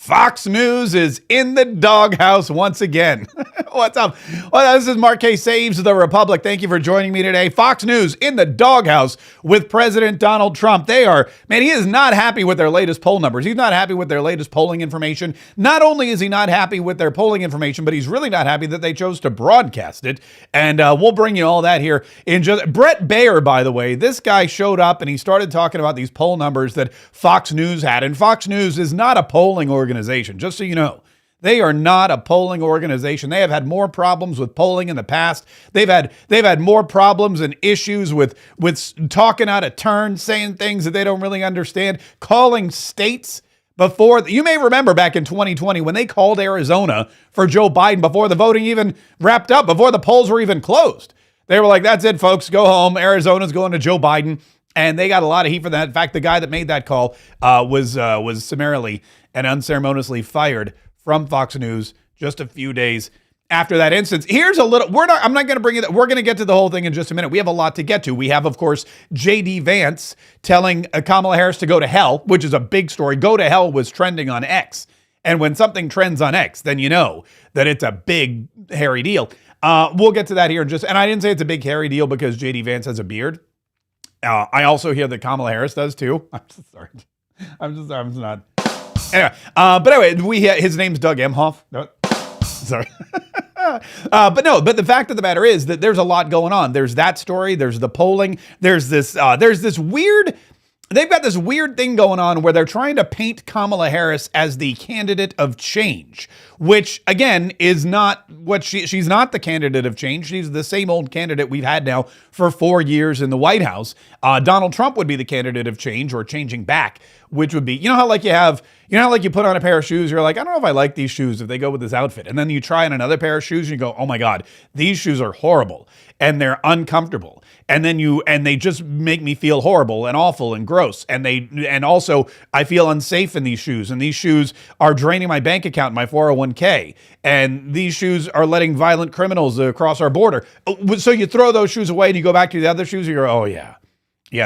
Fox News is in the doghouse once again. What's up? Well, this is Mark Kaye Saves the Republic. Thank you for joining me today. Fox News in the doghouse with President Donald Trump. He is not happy with their latest poll numbers. He's not happy with their latest polling information. Not only is he not happy with their polling information, but he's really not happy that they chose to broadcast it. And we'll bring you all that here in just... Bret Baier, by the way, this guy showed up and he started talking about these poll numbers that Fox News had. And Fox News is not a polling organization, just so you know. They are not a polling organization. They have had more problems with polling in the past. They've had more problems and issues with talking out of turn, saying things that they don't really understand, calling states before. You may remember back in 2020 when they called Arizona for Joe Biden before the voting even wrapped up, before the polls were even closed. They were like, that's it, folks, go home. Arizona's going to Joe Biden. And they got a lot of heat for that. In fact, the guy that made that call was summarily and unceremoniously fired from Fox News just a few days after that instance. Here's a little, I'm not going to bring it, we're going to get to the whole thing in just a minute. We have a lot to get to. We have, of course, J.D. Vance telling Kamala Harris to go to hell, which is a big story. Go to hell was trending on X. And when something trends on X, then you know that it's a big, hairy deal. We'll get to that here in just, and I didn't say it's a big, hairy deal because J.D. Vance has a beard. I also hear that Kamala Harris does too. I'm so sorry. I'm not. Anyway, but anyway, his name's Doug Emhoff. No, sorry. But the fact of the matter is that there's a lot going on. There's that story. There's the polling. There's this weird, they've got this weird thing going on where they're trying to paint Kamala Harris as the candidate of change, which again is not what she's not the candidate of change. She's the same old candidate we've had now for 4 years in the White House. Donald Trump would be the candidate of change, or changing back, which would be, you know how you put on a pair of shoes, you're like, I don't know if I like these shoes if they go with this outfit. And then you try on another pair of shoes and you go, oh my God, these shoes are horrible and they're uncomfortable. And they just make me feel horrible and awful and gross. And also I feel unsafe in these shoes, and these shoes are draining my bank account, my 401k. And these shoes are letting violent criminals across our border. So you throw those shoes away and you go back to the other shoes and you go, oh yeah,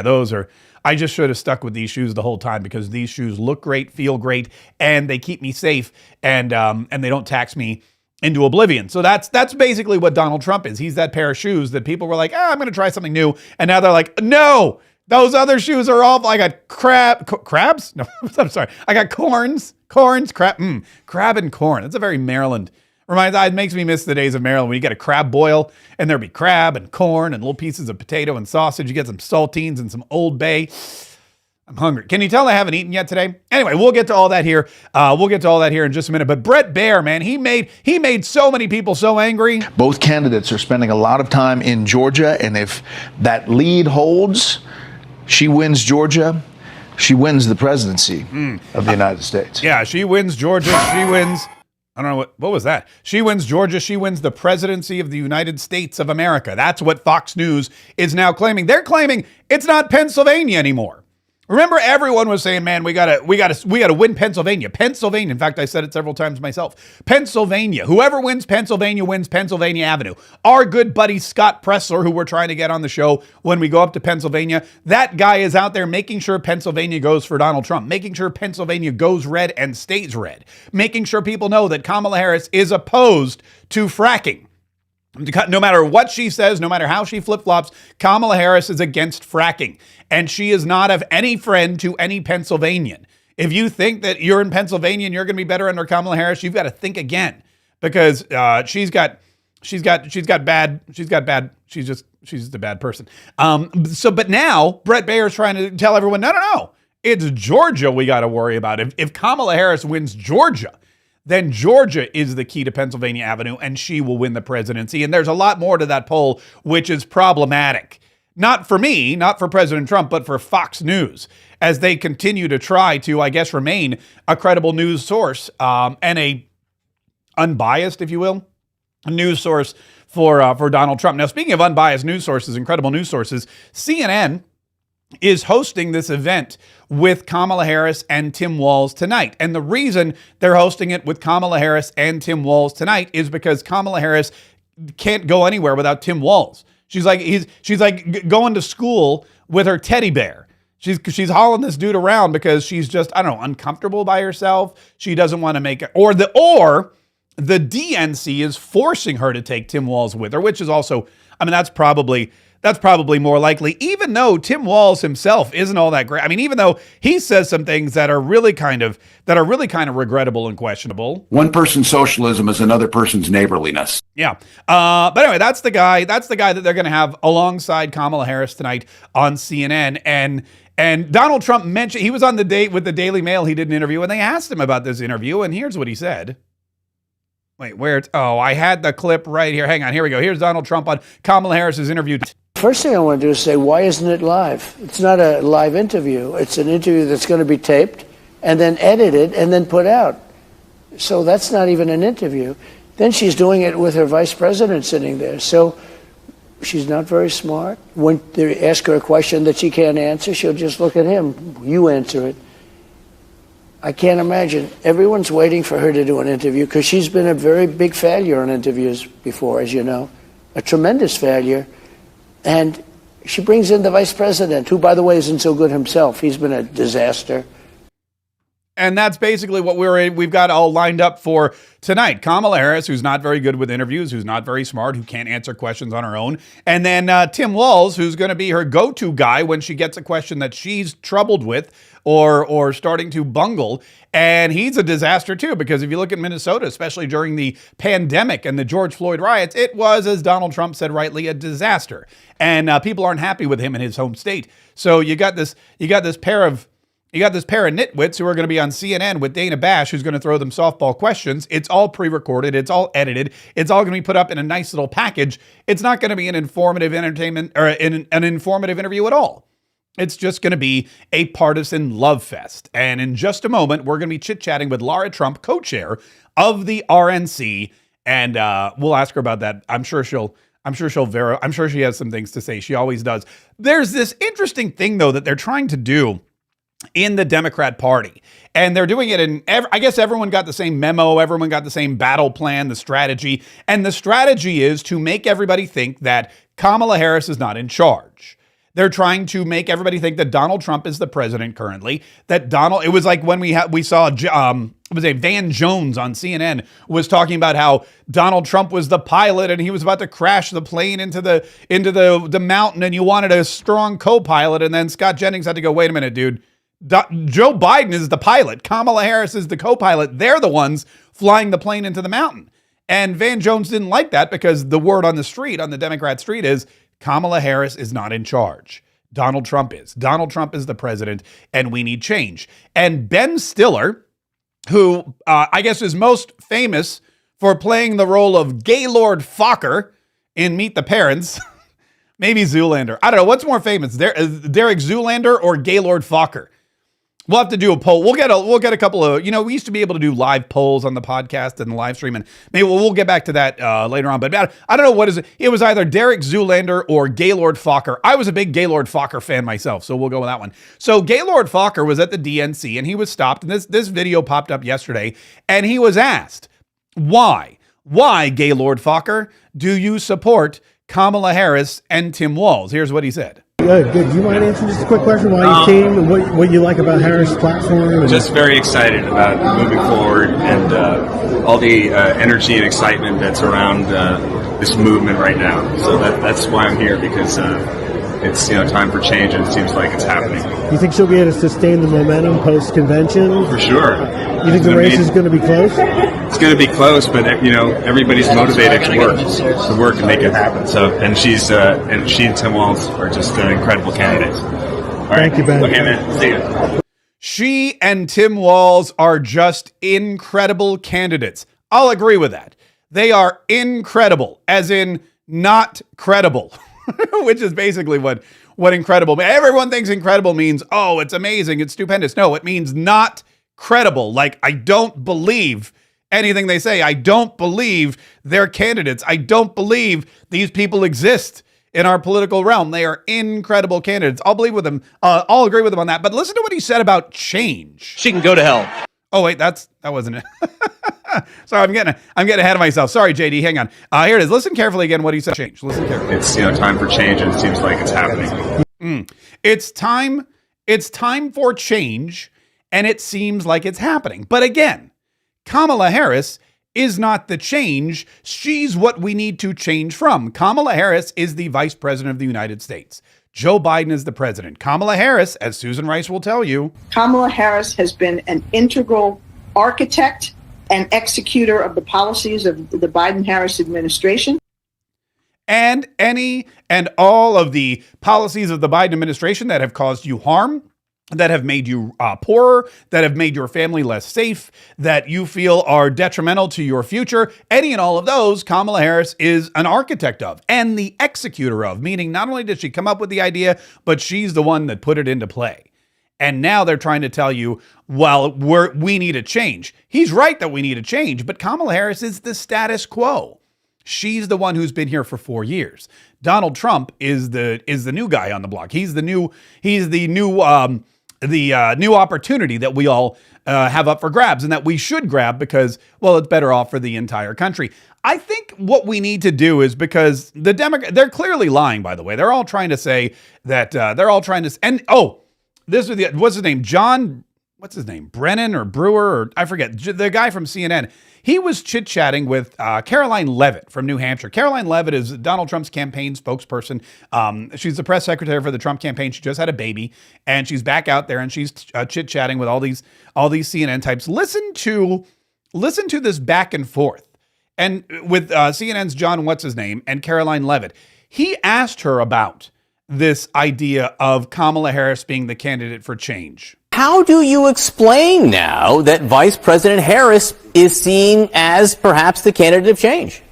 those are, I just should have stuck with these shoes the whole time because these shoes look great, feel great, and they keep me safe, and they don't tax me into oblivion. So that's basically what Donald Trump is. He's that pair of shoes that people were like, I'm going to try something new. And now they're like, no, those other shoes are awful. I got crabs? No, I'm sorry. I got corns, crab and corn. That's a very Maryland. It makes me miss the days of Maryland when you get a crab boil and there'd be crab and corn and little pieces of potato and sausage. You get some saltines and some Old Bay. I'm hungry. Can you tell I haven't eaten yet today? Anyway, we'll get to all that here. In just a minute. But Bret Baier, man, he made so many people so angry. Both candidates are spending a lot of time in Georgia, and if that lead holds, she wins Georgia, she wins the presidency of the United States. Yeah, she wins Georgia. She wins. I don't know what was that? She wins Georgia. She wins the presidency of the United States of America. That's what Fox News is now claiming. They're claiming it's not Pennsylvania anymore. Remember, everyone was saying, man, we gotta win Pennsylvania. Pennsylvania. In fact, I said it several times myself. Pennsylvania. Whoever wins Pennsylvania Avenue. Our good buddy Scott Pressler, who we're trying to get on the show when we go up to Pennsylvania, that guy is out there making sure Pennsylvania goes for Donald Trump, making sure Pennsylvania goes red and stays red, making sure people know that Kamala Harris is opposed to fracking. No matter what she says, no matter how she flip-flops, Kamala Harris is against fracking. And she is not of any friend to any Pennsylvanian. If you think that you're in Pennsylvania and you're going to be better under Kamala Harris, you've got to think again. Because she's just a bad person. But now Bret Baier is trying to tell everyone, no. It's Georgia we got to worry about. If Kamala Harris wins Georgia, then Georgia is the key to Pennsylvania Avenue, and she will win the presidency. And there's a lot more to that poll, which is problematic. Not for me, not for President Trump, but for Fox News, as they continue to try to, I guess, remain a credible news source and a unbiased, if you will, news source for Donald Trump. Now, speaking of unbiased news sources, incredible news sources, CNN is hosting this event with Kamala Harris and Tim Walz tonight. And the reason they're hosting it with Kamala Harris and Tim Walz tonight is because Kamala Harris can't go anywhere without Tim Walz. She's like going to school with her teddy bear. She's hauling this dude around because she's just, I don't know, uncomfortable by herself. She doesn't want to make it, or the DNC is forcing her to take Tim Walz with her, which is also, I mean, that's probably more likely, even though Tim Walz himself isn't all that great. I mean, even though he says some things that are really kind of regrettable and questionable. One person's socialism is another person's neighborliness. Yeah. But anyway, that's the guy that they're going to have alongside Kamala Harris tonight on CNN. And Donald Trump mentioned, he was on the date with the Daily Mail. He did an interview and they asked him about this interview. And here's what he said. Wait, I had the clip right here. Hang on. Here we go. Here's Donald Trump on Kamala Harris's interview. First thing I want to do is say, why isn't it live? It's not a live interview. It's an interview that's going to be taped and then edited and then put out. So that's not even an interview. Then she's doing it with her vice president sitting there. So she's not very smart. When they ask her a question that she can't answer, she'll just look at him. You answer it. I can't imagine. Everyone's waiting for her to do an interview because she's been a very big failure on interviews before, as you know, a tremendous failure. And she brings in the vice president, who, by the way, isn't so good himself. He's been a disaster. And that's basically what we've got all lined up for tonight. Kamala Harris, who's not very good with interviews, who's not very smart, who can't answer questions on her own. And then Tim Walz, who's going to be her go-to guy when she gets a question that she's troubled with or starting to bungle. And he's a disaster too, because if you look at Minnesota, especially during the pandemic and the George Floyd riots, it was, as Donald Trump said rightly, a disaster. And people aren't happy with him in his home state. So you got this pair of nitwits who are going to be on CNN with Dana Bash, who's going to throw them softball questions. It's all pre-recorded. It's all edited. It's all going to be put up in a nice little package. It's not going to be an informative entertainment or an informative interview at all. It's just going to be a partisan love fest. And in just a moment, we're going to be chit-chatting with Lara Trump, co-chair of the RNC, and we'll ask her about that. I'm sure she has some things to say. She always does. There's this interesting thing, though, that they're trying to do in the Democrat Party. And they're doing it I guess everyone got the same memo. Everyone got the same battle plan, the strategy. And the strategy is to make everybody think that Kamala Harris is not in charge. They're trying to make everybody think that Donald Trump is the president currently. It was like when we saw Van Jones on CNN was talking about how Donald Trump was the pilot and he was about to crash the plane into the mountain, and you wanted a strong co-pilot. And then Scott Jennings had to go, wait a minute, dude. Joe Biden is the pilot. Kamala Harris is the co-pilot. They're the ones flying the plane into the mountain. And Van Jones didn't like that because the word on the street, on the Democrat street, is Kamala Harris is not in charge. Donald Trump is. Donald Trump is the president, and we need change. And Ben Stiller, who I guess is most famous for playing the role of Gaylord Fokker in Meet the Parents, maybe Zoolander. I don't know. What's more famous, Derek Zoolander or Gaylord Fokker? We'll have to do a poll. We'll get a couple of, we used to be able to do live polls on the podcast and the live stream, and maybe we'll get back to that later on. But I don't know what is it. It was either Derek Zoolander or Gaylord Fokker. I was a big Gaylord Fokker fan myself, so we'll go with that one. So Gaylord Fokker was at the DNC and he was stopped, and this video popped up yesterday, and he was asked, why Gaylord Fokker do you support Kamala Harris and Tim Walz? Here's what he said. Good. Do you mind answering just a quick question why you came and what you like about Harris' platform? Just very excited about moving forward and all the energy and excitement that's around this movement right now. So that's why I'm here, because it's time for change, and it seems like it's happening. You think she'll be able to sustain the momentum post-convention? For sure. You think the race is going to be close? It's going to be close, but everybody's motivated to work and make it happen. So, and she and Tim Walz are just incredible candidates. All right. Thank you, Ben. Okay, man. See you. She and Tim Walz are just incredible candidates. I'll agree with that. They are incredible, as in not credible, which is basically what incredible means. Everyone thinks incredible means, oh, it's amazing, it's stupendous. No, it means not credible. Like, I don't believe anything they say. I don't believe they're candidates. I don't believe these people exist in our political realm. They are incredible candidates. I'll believe with them. I'll agree with them on that. But listen to what he said about change. She can go to hell. Oh wait, that wasn't it. Sorry, I'm getting ahead of myself. Sorry, JD. Hang on. Here it is. Listen carefully again. What he said. Change. Listen carefully. It's time for change, and it seems like it's happening. It's time It's time for change, and it seems like it's happening. But again, Kamala Harris is not the change. She's what we need to change from. Kamala Harris is the Vice President of the United States. Joe Biden is the president. Kamala Harris, as Susan Rice will tell you, Kamala Harris has been an integral architect and executor of the policies of the Biden-Harris administration. And any and all of the policies of the Biden administration that have caused you harm, that have made you poorer, that have made your family less safe, that you feel are detrimental to your future, any and all of those, Kamala Harris is an architect of and the executor of, meaning not only did she come up with the idea, but she's the one that put it into play. And now they're trying to tell you, well, we need a change. He's right that we need a change, but Kamala Harris is the status quo. She's the one who's been here for 4 years. Donald Trump is the new guy on the block. He's the new opportunity that we all have up for grabs and that we should grab because, well, it's better off for the entire country. I think what we need to do is because the they're clearly lying, by the way. They're all trying to say that this is what's his name? What's his name? Brennan or Brewer, or I forget, the guy from CNN. He was chit-chatting with Caroline Leavitt from New Hampshire. Caroline Leavitt is Donald Trump's campaign spokesperson. She's the press secretary for the Trump campaign. She just had a baby, and she's back out there, and she's chit-chatting with all these CNN types. Listen to this back and forth, and with CNN's John What's-His-Name and Caroline Leavitt. He asked her about this idea of Kamala Harris being the candidate for change. How do you explain now that Vice President Harris is seen as perhaps the candidate of change?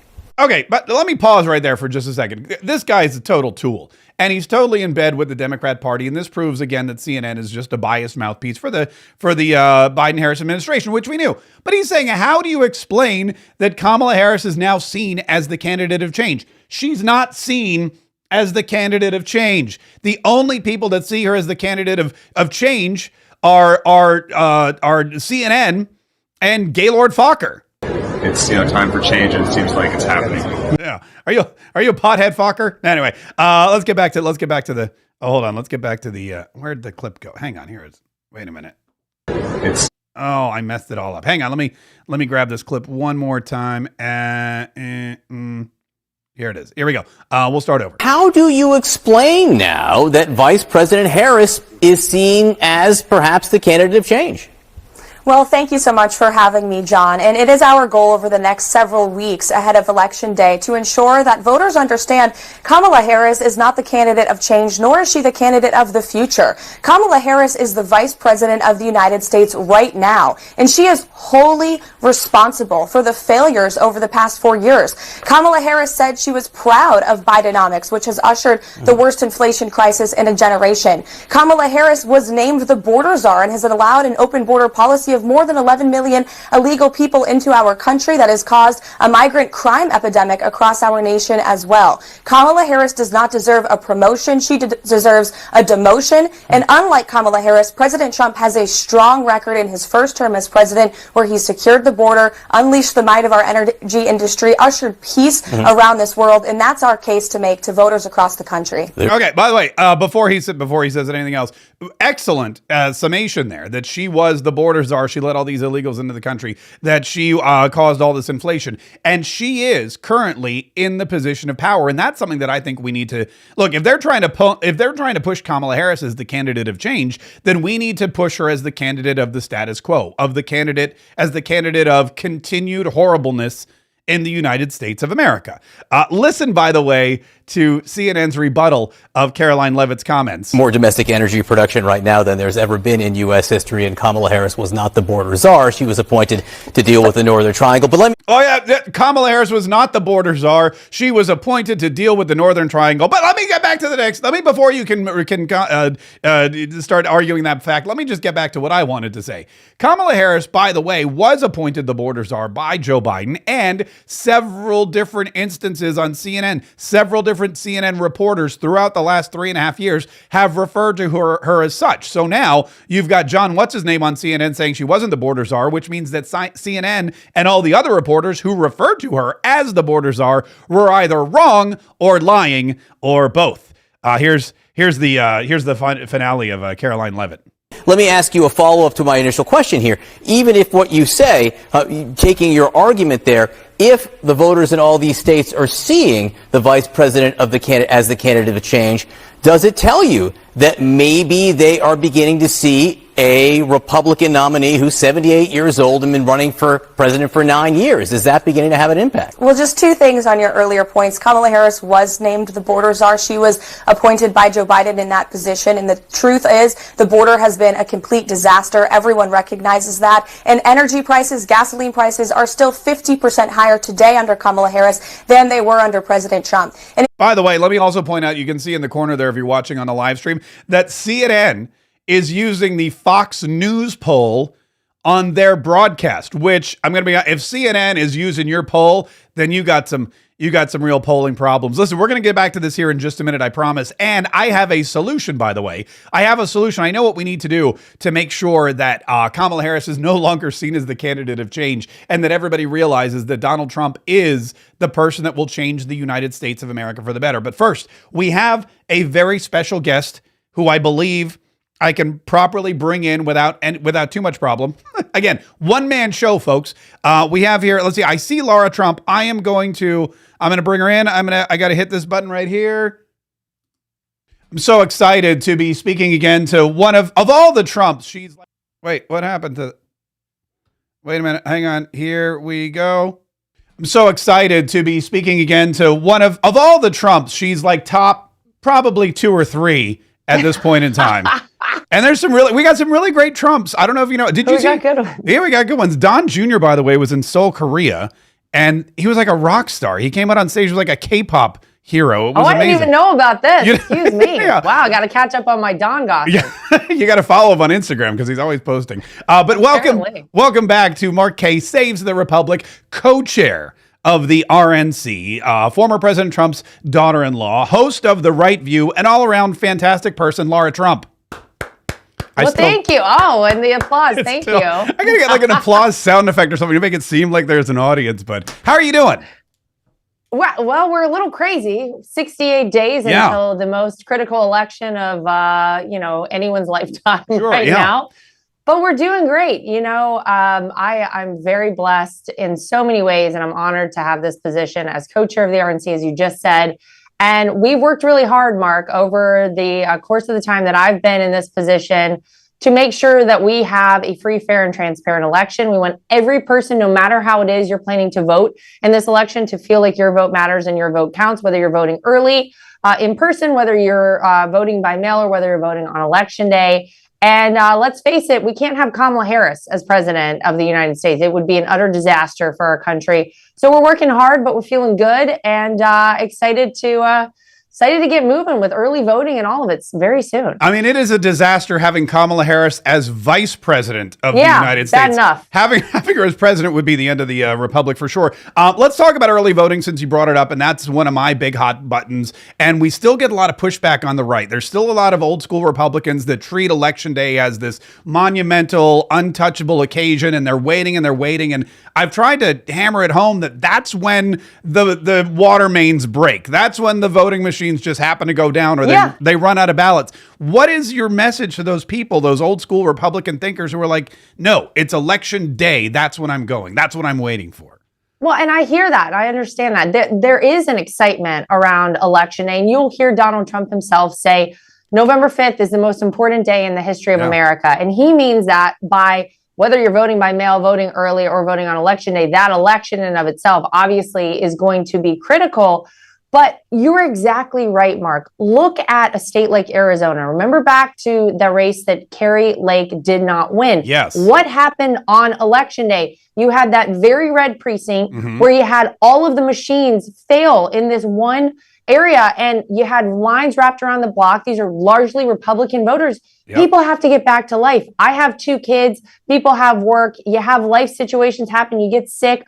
Okay, but let me pause right there for just a second. This guy is a total tool, and he's totally in bed with the Democrat Party, and this proves again that CNN is just a biased mouthpiece for the Biden-Harris administration, which we knew. But he's saying, how do you explain that Kamala Harris is now seen as the candidate of change? She's not seen as the candidate of change. The only people that see her as the candidate of change are CNN and Gaylord Fokker. It's time for change, and it seems like it's happening. Yeah, are you a pothead, Fokker? Anyway, let's get back to the. Oh, hold on, let's get back to the. Where'd the clip go? Hang on, here it is. Wait a minute. I messed it all up. Hang on, let me grab this clip one more time. Here it is. Here we go. We'll start over. How do you explain now that Vice President Harris is seen as perhaps the candidate of change? Well, thank you so much for having me, John. And it is our goal over the next several weeks ahead of Election Day to ensure that voters understand Kamala Harris is not the candidate of change, nor is she the candidate of the future. Kamala Harris is the Vice President of the United States right now, and she is wholly responsible for the failures over the past 4 years. Kamala Harris said she was proud of Bidenomics, which has ushered the worst inflation crisis in a generation. Kamala Harris was named the border czar and has allowed an open border policy of more than 11 million illegal people into our country that has caused a migrant crime epidemic across our nation as well. Kamala Harris does not deserve a promotion. She deserves a demotion. And unlike Kamala Harris, President Trump has a strong record in his first term as president where he secured the border, unleashed the might of our energy industry, ushered peace around this world. And that's our case to make to voters across the country. Okay, by the way, before he says anything else, excellent summation there that she was the border czar. She let all these illegals into the country, that she caused all this inflation. And she is currently in the position of power. And that's something that I think we need to look. If they're trying to push Kamala Harris as the candidate of change, then we need to push her as the candidate of the status quo, as the candidate of continued horribleness in the United States of America. Listen, by the way, to CNN's rebuttal of Caroline Leavitt's comments. More domestic energy production right now than there's ever been in U.S. history, and Kamala Harris was not the border czar. She was appointed to deal with the Northern Triangle. But Kamala Harris was not the border czar. She was appointed to deal with the Northern Triangle. But let me get back to the next. Before you can start arguing that fact, let me just get back to what I wanted to say. Kamala Harris, by the way, was appointed the border czar by Joe Biden, and several different instances on CNN, several different CNN reporters throughout the last 3.5 years have referred to her as such. So now you've got John What's-His-Name on CNN saying she wasn't the border czar, which means that CNN and all the other reporters who referred to her as the border czar were either wrong or lying or both. Here's Here's the finale of Caroline Leavitt. Let me ask you a follow-up to my initial question here. Even if what you say, taking your argument there, if the voters in all these states are seeing the vice president of the candidate as the candidate of change, does it tell you that maybe they are beginning to see a Republican nominee who's 78 years old and been running for president for 9 years? Is that beginning to have an impact? Well, just two things on your earlier points. Kamala Harris was named the border czar. She was appointed by Joe Biden in that position. And the truth is the border has been a complete disaster. Everyone recognizes that. And energy prices, gasoline prices are still 50% higher today under Kamala Harris than they were under President Trump. And by the way, let me also point out, you can see in the corner there if you're watching on a live stream, that CNN is using the Fox News poll on their broadcast, which I'm going to be, if CNN is using your poll, then you got some real polling problems. Listen, we're going to get back to this here in just a minute, I promise. And I have a solution, by the way. I have a solution. I know what we need to do to make sure that Kamala Harris is no longer seen as the candidate of change and that everybody realizes that Donald Trump is the person that will change the United States of America for the better. But first, we have a very special guest who I believe I can properly bring in without too much problem. Again, one-man show, folks. We have here, let's see, I see Laura Trump. I'm going to bring her in. I got to hit this button right here. I'm so excited to be speaking again to one of all the Trumps. She's like, wait, what happened to, wait a minute, hang on. Here we go. I'm so excited to be speaking again to one of all the Trumps. She's like top probably 2 or 3 at this point in time. And we got some really great Trumps. I don't know if you know, did you see? We got good ones. Yeah, we got good ones. Don Jr., by the way, was in Seoul, Korea, and he was like a rock star. He came out on stage with like a K-pop hero. It was I amazing. didn't even know about this. Excuse me. Yeah. Wow, I got to catch up on my Don gossip. Yeah. You got to follow him on Instagram because he's always posting. But welcome back to Mark Kaye Saves the Republic, co-chair of the RNC, former President Trump's daughter-in-law, host of The Right View, and all-around fantastic person, Laura Trump. Thank you. Oh, and the applause. Thank you. I got to get like an applause sound effect or something to make it seem like there's an audience. But how are you doing? Well, we're a little crazy. 68 days until the most critical election of, anyone's lifetime now. But we're doing great. I'm very blessed in so many ways, and I'm honored to have this position as co-chair of the RNC, as you just said. And we've worked really hard, Mark, over the course of the time that I've been in this position to make sure that we have a free, fair, and transparent election. We want every person, no matter how it is you're planning to vote in this election, to feel like your vote matters and your vote counts, whether you're voting early, in person, whether you're voting by mail, or whether you're voting on election day. And let's face it, we can't have Kamala Harris as president of the United States. It would be an utter disaster for our country. So we're working hard, but we're feeling good and excited to get moving with early voting and all of it very soon. I mean, it is a disaster having Kamala Harris as vice president of the United States. Bad enough. Having her as president would be the end of the republic for sure. Let's talk about early voting since you brought it up, and that's one of my big hot buttons. And we still get a lot of pushback on the right. There's still a lot of old school Republicans that treat Election Day as this monumental, untouchable occasion, and they're waiting and they're waiting. And I've tried to hammer it home that that's when the water mains break. That's when the voting machines just happen to go down, or they run out of ballots. What is your message to those people, those old school Republican thinkers who are like, no, it's Election Day. That's when I'm going. That's what I'm waiting for. Well, and I hear that. I understand that. There is an excitement around Election Day, and you'll hear Donald Trump himself say November 5th is the most important day in the history of America. And he means that by whether you're voting by mail, voting early, or voting on Election Day, that election in and of itself obviously is going to be critical. But you're exactly right, Mark. Look at a state like Arizona. Remember back to the race that Kaye Lake did not win. Yes. What happened on Election Day? You had that very red precinct where you had all of the machines fail in this one area, and you had lines wrapped around the block. These are largely Republican voters. Yep. People have to get back to life. I have 2 kids. People have work. You have life situations happen. You get sick.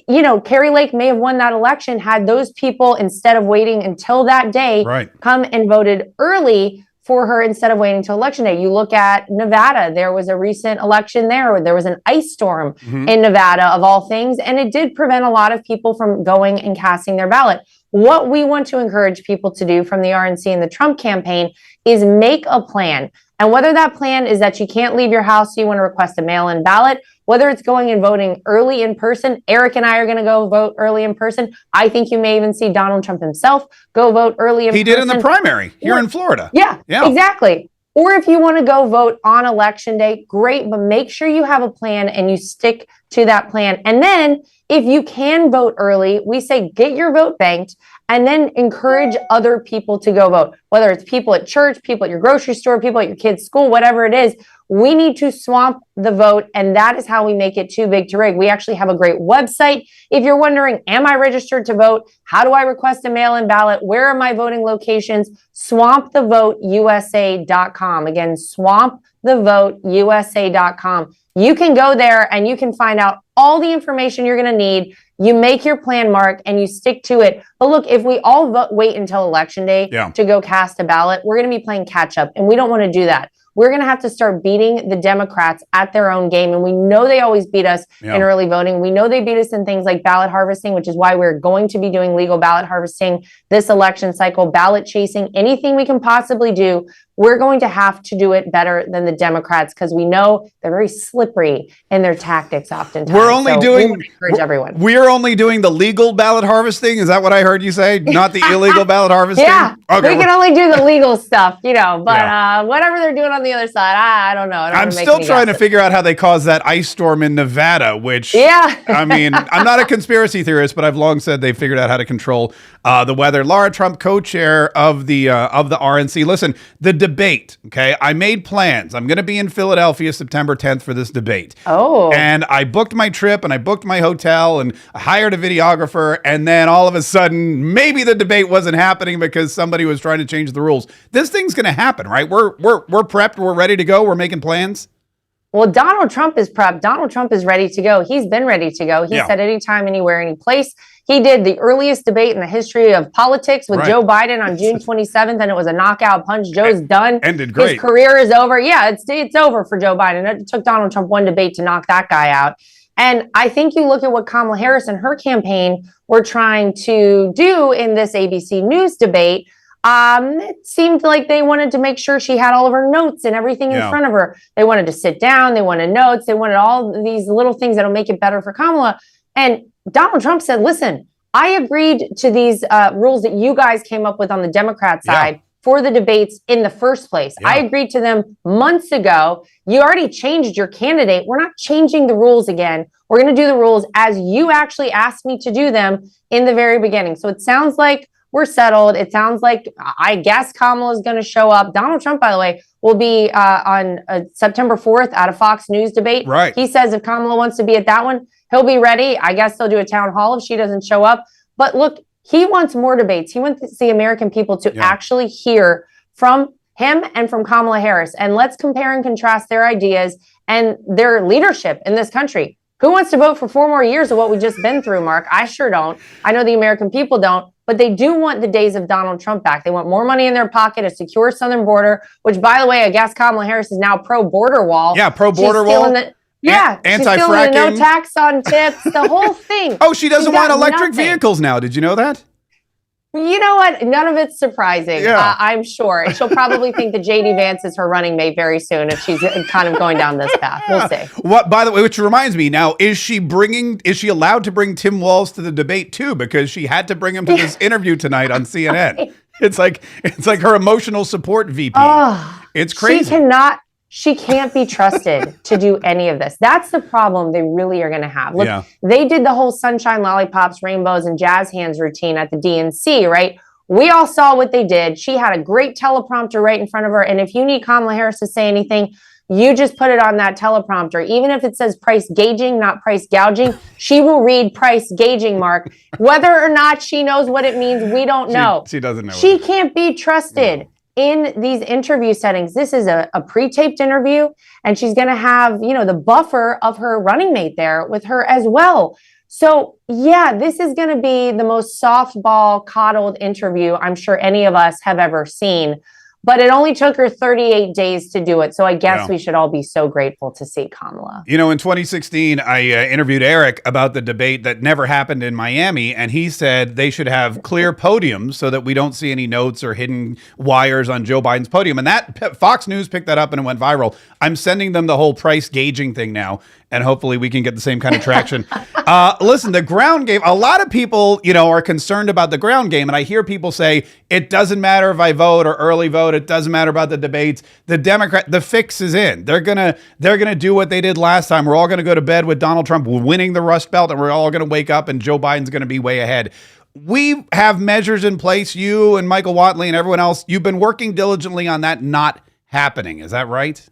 Kaye Lake may have won that election had those people, instead of waiting until that day, come and voted early for her instead of waiting until Election Day. You look at Nevada. There was a recent election there where there was an ice storm in Nevada, of all things, and it did prevent a lot of people from going and casting their ballot. What we want to encourage people to do from the RNC and the Trump campaign is make a plan. And whether that plan is that you can't leave your house, so you want to request a mail-in ballot, whether it's going and voting early in person, Eric and I are going to go vote early in person. I think you may even see Donald Trump himself go vote early in person. He did in the primary here in Florida. Yeah, exactly. Or if you want to go vote on election day, great, but make sure you have a plan and you stick to that plan. And then if you can vote early, we say get your vote banked and then encourage other people to go vote, whether it's people at church, people at your grocery store, people at your kids' school, whatever it is. We need to swamp the vote, and that is how we make it too big to rig. We actually have a great website. If you're wondering, am I registered to vote? How do I request a mail-in ballot? Where are my voting locations? SwampTheVoteUSA.com. Again, SwampTheVoteUSA.com. You can go there and you can find out all the information you're going to need. You make your plan, Mark, and you stick to it. But look, if we all wait until election day to go cast a ballot, we're going to be playing catch up, and we don't want to do that. We're going to have to start beating the Democrats at their own game. And we know they always beat us in early voting. We know they beat us in things like ballot harvesting, which is why we're going to be doing legal ballot harvesting this election cycle, ballot chasing, anything we can possibly do. We're going to have to do it better than the Democrats because we know they're very slippery in their tactics oftentimes. We're only encourage everyone. We're only doing the legal ballot harvesting. Is that what I heard you say? Not the illegal ballot harvesting? Yeah. Okay, we can only do the legal stuff, but whatever they're doing on the other side, I don't know. I'm still trying to figure out how they caused that ice storm in Nevada, which, I mean, I'm not a conspiracy theorist, but I've long said they've figured out how to control the weather. Laura Trump, co-chair of the RNC. Listen, the debate, okay? I made plans. I'm going to be in Philadelphia September 10th for this debate. Oh. And I booked my trip and I booked my hotel and I hired a videographer. And then all of a sudden, maybe the debate wasn't happening because somebody was trying to change the rules. This thing's going to happen, right? We're prepped. We're ready to go. We're making plans. Well, Donald Trump is prepped. Donald Trump is ready to go. He's been ready to go. He said anytime, anywhere, any place. He did the earliest debate in the history of politics with Joe Biden on June 27th, and it was a knockout punch. Joe's done. Ended great. His career is over. Yeah, it's over for Joe Biden. It took Donald Trump one debate to knock that guy out. And I think you look at what Kamala Harris and her campaign were trying to do in this ABC News debate. It seemed like they wanted to make sure she had all of her notes and everything in front of her. They wanted to sit down. They wanted notes. They wanted all these little things that'll make it better for Kamala. And Donald Trump said, listen, I agreed to these rules that you guys came up with on the Democrat side for the debates in the first place. I agreed to them months ago. You already changed your candidate. We're not changing the rules again. We're going to do the rules as you actually asked me to do them in the very beginning. So it sounds like we're settled. It sounds like, I guess Kamala is going to show up. Donald Trump, by the way, will be on September 4th at a Fox News debate. Right. He says if Kamala wants to be at that one, he'll be ready. I guess they'll do a town hall if she doesn't show up. But look, he wants more debates. He wants the American people to actually hear from him and from Kamala Harris. And let's compare and contrast their ideas and their leadership in this country. Who wants to vote for 4 more years of what we've just been through, Mark? I sure don't. I know the American people don't. But they do want the days of Donald Trump back. They want more money in their pocket, a secure southern border, which, by the way, I guess Kamala Harris is now pro-border wall. Yeah, pro-border wall. Anti-fracking. She's stealing the no tax on tips, the whole thing. Oh, she doesn't want electric vehicles now. Did you know that? You know what? None of it's surprising, I'm sure. She'll probably think that J.D. Vance is her running mate very soon if she's kind of going down this path. We'll see. What, by the way, which reminds me now, is she allowed to bring Tim Walz to the debate too? Because she had to bring him to this interview tonight on CNN. It's like her emotional support VP. It's crazy. She can't be trusted to do any of this. That's the problem they really are going to have. Look, they did the whole sunshine, lollipops, rainbows, and jazz hands routine at the DNC, right? We all saw what they did. She had a great teleprompter right in front of her. And if you need Kamala Harris to say anything, you just put it on that teleprompter. Even if it says price gauging, not price gouging, she will read price gauging, Mark. Whether or not she knows what it means, we don't know. She doesn't know. She can't be trusted. In these interview settings. This is a pre-taped interview, and she's going to have, the buffer of her running mate there with her as well. So, this is going to be the most softball coddled interview I'm sure any of us have ever seen. But it only took her 38 days to do it. So I guess we should all be so grateful to see Kamala. You know, in 2016, I interviewed Eric about the debate that never happened in Miami, and he said they should have clear podiums so that we don't see any notes or hidden wires on Joe Biden's podium. And that Fox News picked that up and it went viral. I'm sending them the whole price gauging thing now, and hopefully we can get the same kind of traction. Listen, the ground game, a lot of people, you know, are concerned about the ground game. And I hear people say, it doesn't matter if I vote or early vote. It doesn't matter about the debates. The fix is in. They're going to do what they did last time. We're all going to go to bed with Donald Trump winning the Rust Belt, and we're all going to wake up and Joe Biden's going to be way ahead. We have measures in place. You and Michael Watley and everyone else, you've been working diligently on that not happening. Is that right?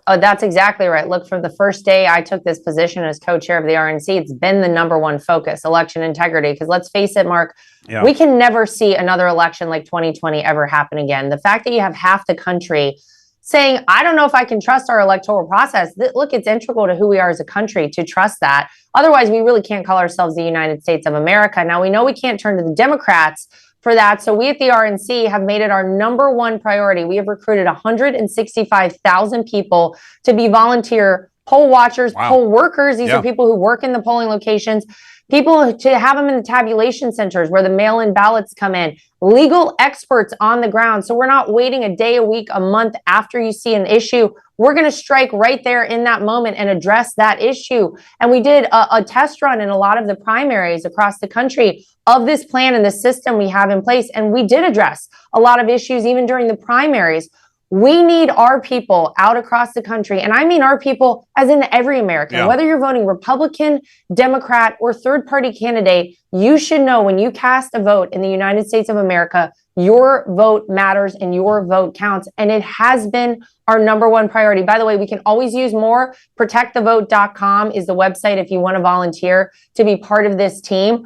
Oh, that's exactly right. Look, from the first day I took this position as co-chair of the RNC, it's been the number one focus, election integrity. Because let's face it, Mark, we can never see another election like 2020 ever happen again. The fact that you have half the country saying, I don't know if I can trust our electoral process. Look, it's integral to who we are as a country to trust that. Otherwise, we really can't call ourselves the United States of America. Now, we know we can't turn to the Democrats for that. So we at the RNC have made it our number one priority. We have recruited 165,000 people to be volunteer poll watchers, poll workers. These are people who work in the polling locations, people to have them in the tabulation centers where the mail-in ballots come in, legal experts on the ground. So we're not waiting a day, a week, a month after you see an issue. We're going to strike right there in that moment and address that issue. And we did a test run in a lot of the primaries across the country of this plan and the system we have in place. And we did address a lot of issues even during the primaries. We need our people out across the country. And I mean our people as in every American, whether you're voting Republican, Democrat, or third-party candidate, you should know when you cast a vote in the United States of America, your vote matters and your vote counts. And it has been our number one priority. By the way, we can always use more. Protectthevote.com is the website if you want to volunteer to be part of this team.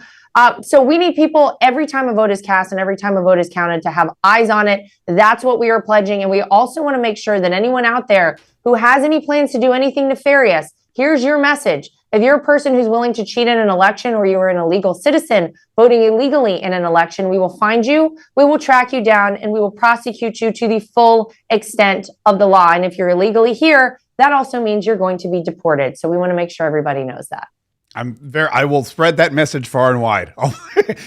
So we need people every time a vote is cast and every time a vote is counted to have eyes on it. That's what we are pledging. And we also want to make sure that anyone out there who has any plans to do anything nefarious, here's your message. If you're a person who's willing to cheat in an election or you're an illegal citizen voting illegally in an election, we will find you, we will track you down, and we will prosecute you to the full extent of the law. And if you're illegally here, that also means you're going to be deported. So we want to make sure everybody knows that. I will spread that message far and wide.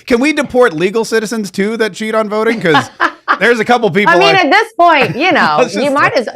Can we deport legal citizens too that cheat on voting? Because there's a couple people. I mean, at this point, you know, you might as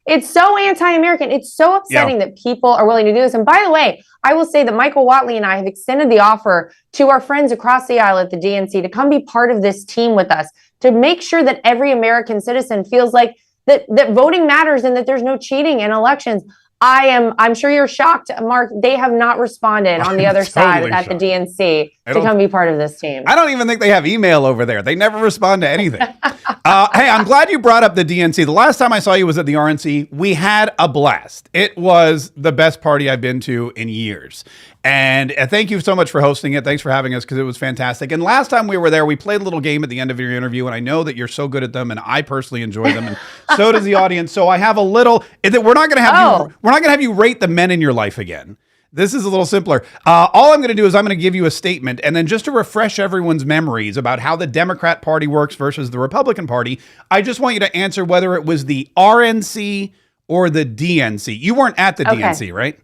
it's so anti-American. It's so upsetting that people are willing to do this. And by the way, I will say that Michael Watley and I have extended the offer to our friends across the aisle at the DNC to come be part of this team with us to make sure that every American citizen feels like that voting matters and that there's no cheating in elections. I'm sure you're shocked, Mark. They have not responded on the other side at the DNC to come be part of this team. I don't even think they have email over there. They never respond to anything. Hey, I'm glad you brought up the DNC. The last time I saw you was at the RNC. We had a blast. It was the best party I've been to in years. And thank you so much for hosting it. Thanks for having us because it was fantastic. And last time we were there, we played a little game at the end of your interview. And I know that you're so good at them, and I personally enjoy them, and so does the audience. So I have a little. We're not going to have you rate the men in your life again. This is a little simpler. All I'm going to do is I'm going to give you a statement, and then just to refresh everyone's memories about how the Democrat Party works versus the Republican Party, I just want you to answer whether it was the RNC or the DNC. You weren't at the DNC, right?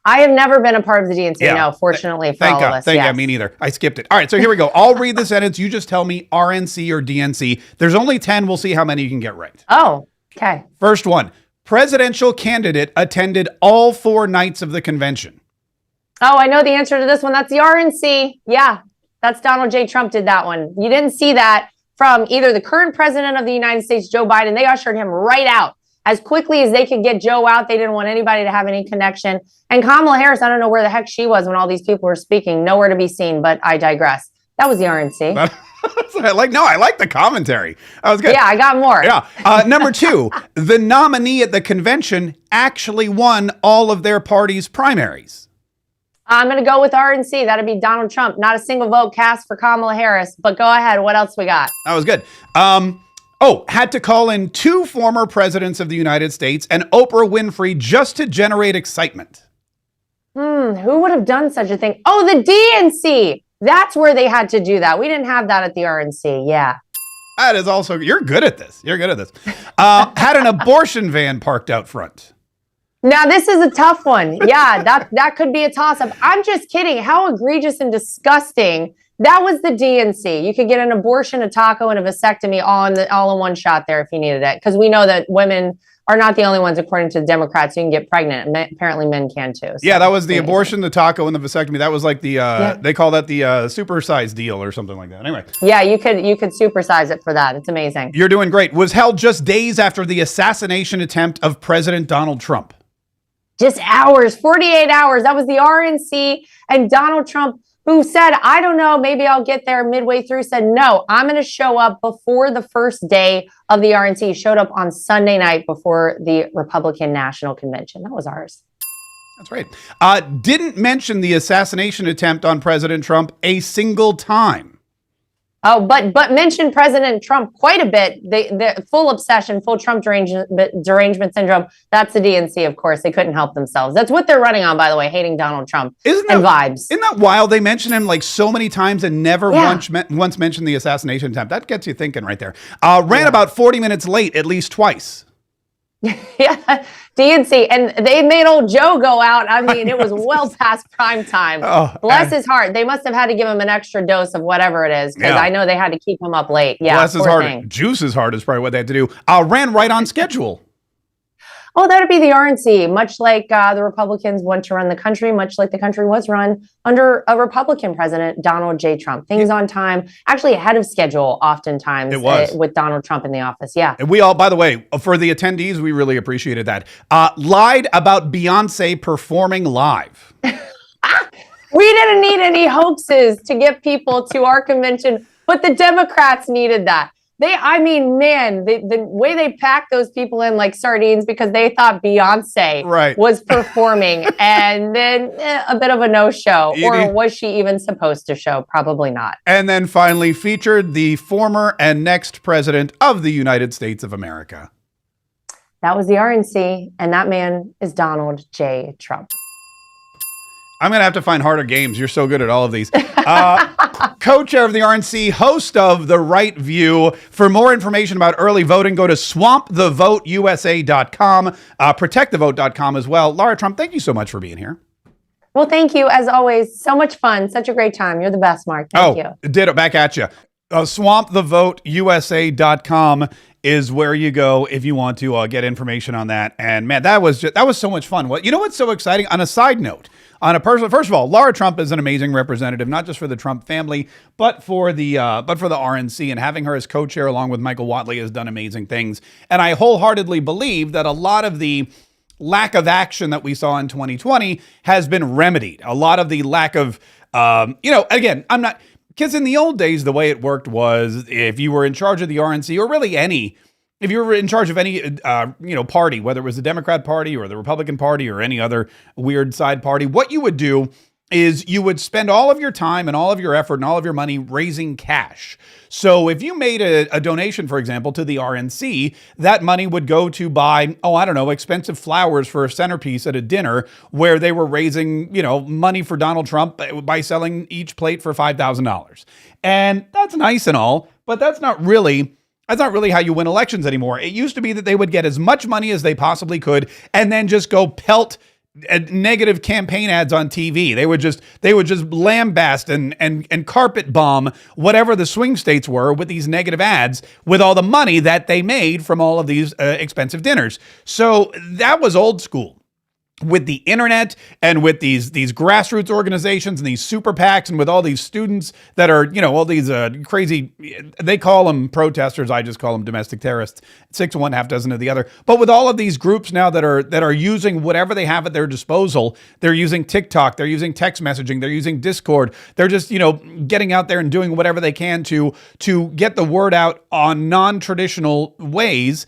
I have never been a part of the DNC, no, fortunately for all of us. Thank God, me neither. I skipped it. All right, so here we go. I'll read the sentence. You just tell me RNC or DNC. There's only 10. We'll see how many you can get right. Oh, okay. First one. Presidential candidate attended all 4 nights of the convention. Oh, I know the answer to this one. That's the RNC. Yeah, that's Donald J. Trump did that one. You didn't see that from either the current president of the United States, Joe Biden. They ushered him right out. As quickly as they could get Joe out, they didn't want anybody to have any connection. And Kamala Harris, I don't know where the heck she was when all these people were speaking. Nowhere to be seen, but I digress. That was the RNC. I like the commentary. That was good. Yeah, I got more. Yeah. Number 2, the nominee at the convention actually won all of their party's primaries. I'm going to go with RNC. That'd be Donald Trump. Not a single vote cast for Kamala Harris. But go ahead. What else we got? That was good. Had to call in 2 former presidents of the United States and Oprah Winfrey just to generate excitement. Who would have done such a thing? Oh, the DNC. That's where they had to do that. We didn't have that at the RNC. Yeah. That is also, you're good at this. You're good at this. Had an abortion van parked out front. Now, this is a tough one. Yeah, that could be a toss-up. I'm just kidding. How egregious and disgusting. That was the DNC. You could get an abortion, a taco, and a vasectomy all in one shot there if you needed it. Because we know that women are not the only ones, according to the Democrats, who can get pregnant. Apparently men can too. So yeah, that was the abortion, the taco, and the vasectomy. That was like the, they call that the supersize deal or something like that. Anyway. Yeah, you could supersize it for that. It's amazing. You're doing great. Was held just days after the assassination attempt of President Donald Trump. Just hours, 48 hours. That was the RNC and Donald Trump, who said, I don't know, maybe I'll get there midway through, said, no, I'm going to show up before the first day of the RNC. He showed up on Sunday night before the Republican National Convention. That was ours. That's right. Didn't mention the assassination attempt on President Trump a single time. Oh, but mentioned President Trump quite a bit. The full obsession, full Trump derangement syndrome. That's the DNC, of course. They couldn't help themselves. That's what they're running on, by the way, hating Donald Trump vibes. Isn't that wild? They mention him like so many times and never once mentioned the assassination attempt. That gets you thinking right there. Ran about 40 minutes late at least twice. Yeah, DNC. And they made old Joe go out. I mean, it was well past prime time. Bless his heart. They must have had to give him an extra dose of whatever it is, because I know they had to keep him up late. Yeah, bless his heart. Juice his heart is probably what they had to do. Ran right on schedule. Oh, that'd be the RNC, much like the Republicans want to run the country, much like the country was run under a Republican president, Donald J. Trump. Things on time, actually ahead of schedule oftentimes with Donald Trump in the office. Yeah. And we all, by the way, for the attendees, we really appreciated that. Lied about Beyonce performing live. We didn't need any hoaxes to get people to our convention, but the Democrats needed that. The way they packed those people in like sardines because they thought Beyonce was performing, and then a bit of a no-show. Or was she even supposed to show? Probably not. And then finally featured the former and next president of the United States of America. That was the RNC, and that man is Donald J. Trump. I'm going to have to find harder games. You're so good at all of these. Co-chair of the RNC, host of The Right View. For more information about early voting, go to swampthevoteusa.com, protectthevote.com as well. Lara Trump, thank you so much for being here. Well, thank you, as always. So much fun. Such a great time. You're the best, Mark. Thank you. Did it back at you. Swampthevoteusa.com is where you go if you want to get information on that. And man, that was so much fun. You know what's so exciting? On a side note, first of all, Lara Trump is an amazing representative, not just for the Trump family, but for the RNC, and having her as co-chair along with Michael Whatley has done amazing things. And I wholeheartedly believe that a lot of the lack of action that we saw in 2020 has been remedied. A lot of the lack of, again, because in the old days, the way it worked was if you were in charge of the RNC, or really if you were in charge of any, party, whether it was the Democrat Party or the Republican Party or any other weird side party, what you would do is you would spend all of your time and all of your effort and all of your money raising cash. So if you made a donation, for example, to the RNC, that money would go to buy, expensive flowers for a centerpiece at a dinner where they were raising, money for Donald Trump by selling each plate for $5,000. And that's nice and all, but that's not really how you win elections anymore. It used to be that they would get as much money as they possibly could and then just go pelt negative campaign ads on TV. They would just lambast and carpet bomb whatever the swing states were with these negative ads with all the money that they made from all of these expensive dinners. So that was old school. With the internet and with these grassroots organizations and these super PACs and with all these students that are, all these crazy, they call them protesters. I just call them domestic terrorists, 6 of one, half dozen of the other. But with all of these groups now that are using whatever they have at their disposal, they're using TikTok, they're using text messaging, they're using Discord. They're just, getting out there and doing whatever they can to get the word out on non-traditional ways.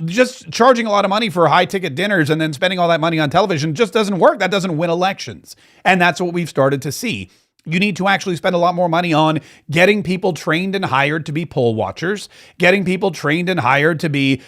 Just charging a lot of money for high ticket dinners and then spending all that money on television just doesn't work. That doesn't win elections. And that's what we've started to see. You need to actually spend a lot more money on getting people trained and hired to be poll watchers, getting people trained and hired to be,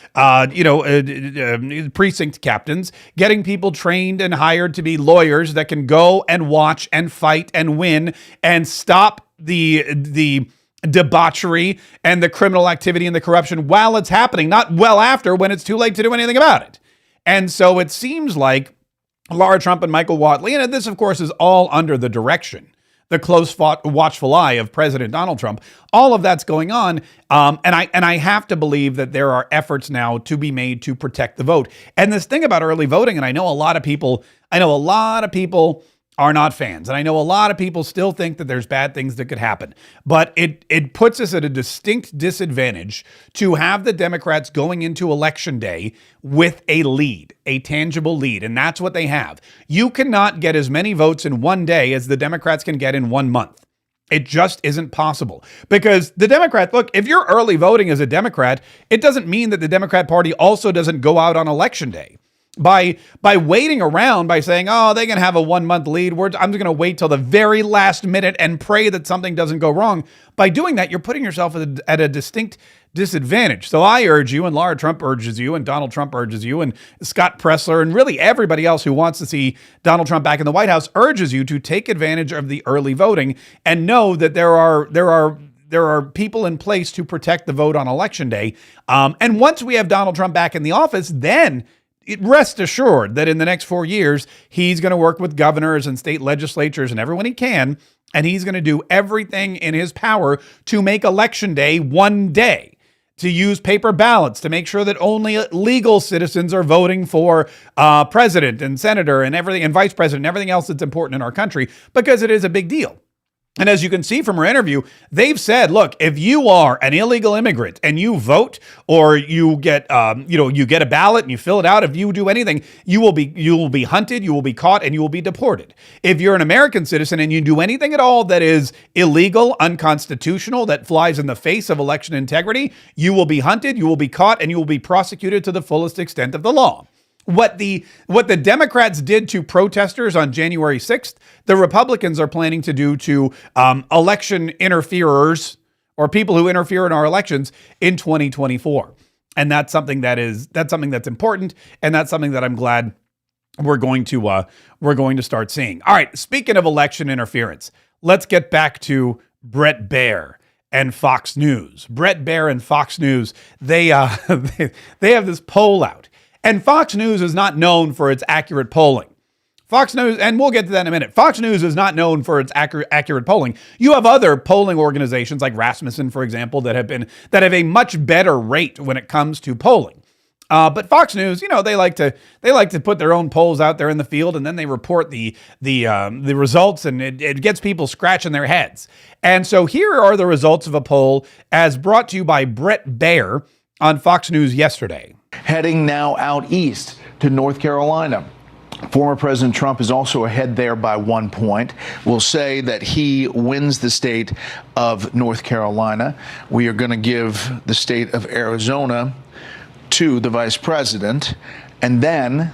precinct captains, getting people trained and hired to be lawyers that can go and watch and fight and win and stop the debauchery and the criminal activity and the corruption while it's happening, not well after when it's too late to do anything about it. And so it seems like Lara Trump and Michael Whatley, and this, of course, is all under the direction, the close watchful eye of President Donald Trump. All of that's going on. And I have to believe that there are efforts now to be made to protect the vote. And this thing about early voting, and I know a lot of people are not fans. And I know a lot of people still think that there's bad things that could happen. But it puts us at a distinct disadvantage to have the Democrats going into Election Day with a lead, a tangible lead. And that's what they have. You cannot get as many votes in one day as the Democrats can get in 1 month. It just isn't possible because the Democrats, look, if you're early voting as a Democrat, it doesn't mean that the Democrat Party also doesn't go out on Election Day. By waiting around, by saying, oh, they can have a 1 month lead, I'm just going to wait till the very last minute and pray that something doesn't go wrong. By doing that, you're putting yourself at a distinct disadvantage. So I urge you, and Lara Trump urges you, and Donald Trump urges you, and Scott Pressler, and really everybody else who wants to see Donald Trump back in the White House urges you to take advantage of the early voting and know that there are people in place to protect the vote on Election Day. And once we have Donald Trump back in the office, then rest assured that in the next 4 years, he's going to work with governors and state legislatures and everyone he can, and he's going to do everything in his power to make Election Day one day, to use paper ballots, to make sure that only legal citizens are voting for president and senator and everything, and vice president and everything else that's important in our country, because it is a big deal. And as you can see from her interview, they've said, look, if you are an illegal immigrant and you vote or you get, you get a ballot and you fill it out, if you do anything, you will be hunted, you will be caught, and you will be deported. If you're an American citizen and you do anything at all that is illegal, unconstitutional, that flies in the face of election integrity, you will be hunted, you will be caught, and you will be prosecuted to the fullest extent of the law. What the Democrats did to protesters on January 6th, the Republicans are planning to do to election interferers or people who interfere in our elections in 2024. And that's something that's important, and that's something that I'm glad we're going to start seeing. All right, speaking of election interference, let's get back to Bret Baier and Fox News. Bret Baier and Fox News, they have this poll out. And Fox News is not known for its accurate polling. Fox News, and we'll get to that in a minute. Fox News is not known for its accurate polling. You have other polling organizations like Rasmussen, for example, that have a much better rate when it comes to polling. But Fox News, they like to put their own polls out there in the field, and then they report the results, and it gets people scratching their heads. And so here are the results of a poll as brought to you by Bret Baier on Fox News yesterday. Heading now out east to North Carolina. Former President Trump is also ahead there by 1 point. We'll say that he wins the state of North Carolina. We are going to give the state of Arizona to the vice president. And then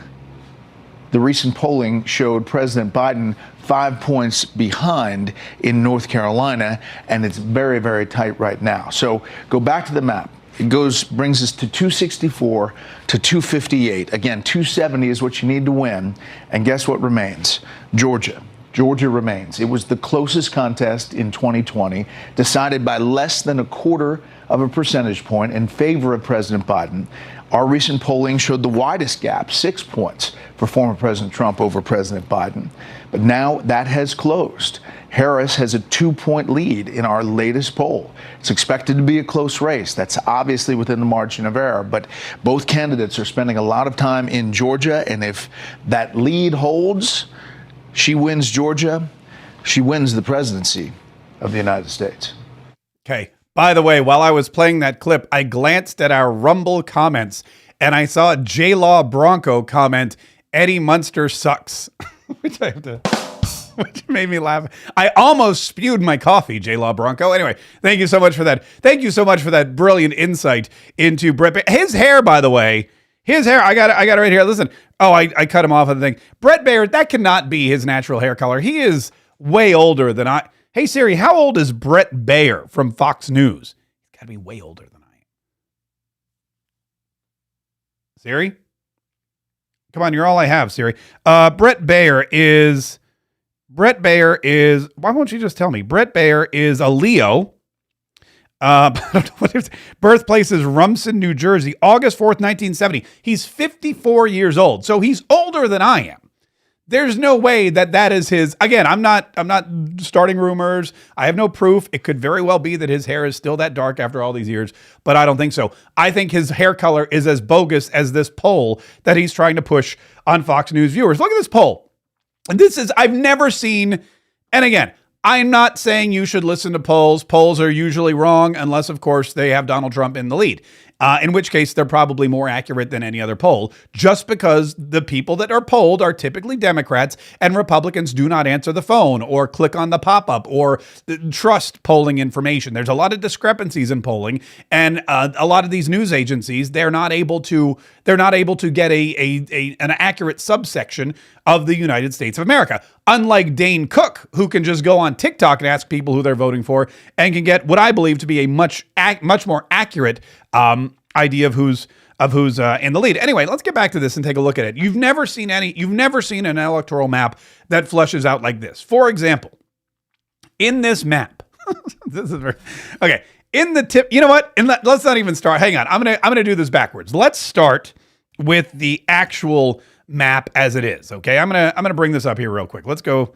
the recent polling showed President Biden 5 points behind in North Carolina, and it's very, very tight right now. So go back to the map. It brings us to 264 to 258. Again, 270 is what you need to win. And guess what remains? Georgia. Georgia remains. It was the closest contest in 2020, decided by less than a quarter of a percentage point in favor of President Biden. Our recent polling showed the widest gap, 6 points, for former President Trump over President Biden. But now that has closed. Harris has a 2-point lead in our latest poll. It's expected to be a close race. That's obviously within the margin of error, but both candidates are spending a lot of time in Georgia, and if that lead holds, she wins Georgia, she wins the presidency of the United States. Okay. By the way, while I was playing that clip, I glanced at our Rumble comments, and I saw J-Law Bronco comment, Eddie Munster sucks, which made me laugh. I almost spewed my coffee, J-Law Bronco. Anyway, thank you so much for that. Thank you so much for that brilliant insight into Bret Baier. His hair, by the way, I got it right here. Listen. Oh, I cut him off of the thing. Bret Baier, that cannot be his natural hair color. He is way older than I. Hey, Siri, how old is Bret Baier from Fox News? He's got to be way older than I am. Siri? Come on, you're all I have, Siri. Bret Baier is, why won't you just tell me? Bret Baier is a Leo. Birthplace is Rumson, New Jersey, August 4th, 1970. He's 54 years old, so he's older than I am. There's no way that is his. Again, I'm not starting rumors. I have no proof. It could very well be that his hair is still that dark after all these years, but I don't think so. I think his hair color is as bogus as this poll that he's trying to push on Fox News viewers. Look at this poll. And I've never seen, and again, I'm not saying you should listen to polls. Polls are usually wrong unless, of course, they have Donald Trump in the lead. In which case, they're probably more accurate than any other poll, just because the people that are polled are typically Democrats and Republicans do not answer the phone or click on the pop-up or trust polling information. There's a lot of discrepancies in polling, and a lot of these news agencies, they're not able to get an accurate subsection of the United States of America. Unlike Dane Cook, who can just go on TikTok and ask people who they're voting for and can get what I believe to be a much more accurate idea of who's in the lead. Anyway, let's get back to this and take a look at it. You've never seen an electoral map that fleshes out like this. For example, in this map, this is very, okay. In the tip, you know what? Let's not even start. Hang on. I'm gonna do this backwards. Let's start with the actual map as it is. Okay. I'm gonna bring this up here real quick. Let's go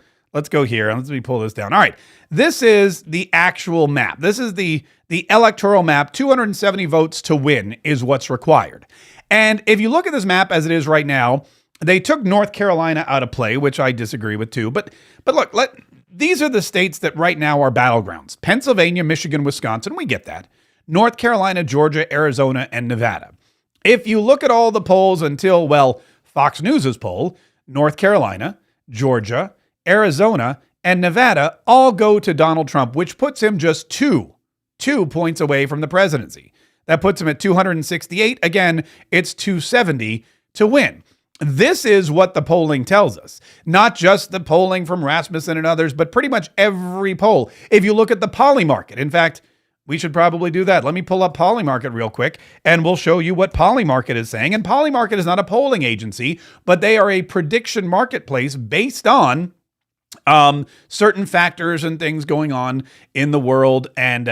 here. Let me pull this down. All right. This is the actual map. This is the electoral map. 270 votes to win is what's required. And if you look at this map as it is right now, they took North Carolina out of play, which I disagree with too. But look, these are the states that right now are battlegrounds. Pennsylvania, Michigan, Wisconsin, we get that. North Carolina, Georgia, Arizona, and Nevada. If you look at all the polls until, well, Fox News' poll, North Carolina, Georgia, Arizona, and Nevada all go to Donald Trump, which puts him just two points away from the presidency. That puts him at 268. Again, it's 270 to win. This is what the polling tells us. Not just the polling from Rasmussen and others, but pretty much every poll. If you look at the Polymarket, in fact, we should probably do that. Let me pull up Polymarket real quick, and we'll show you what Polymarket is saying. And Polymarket is not a polling agency, but they are a prediction marketplace based on certain factors and things going on in the world. And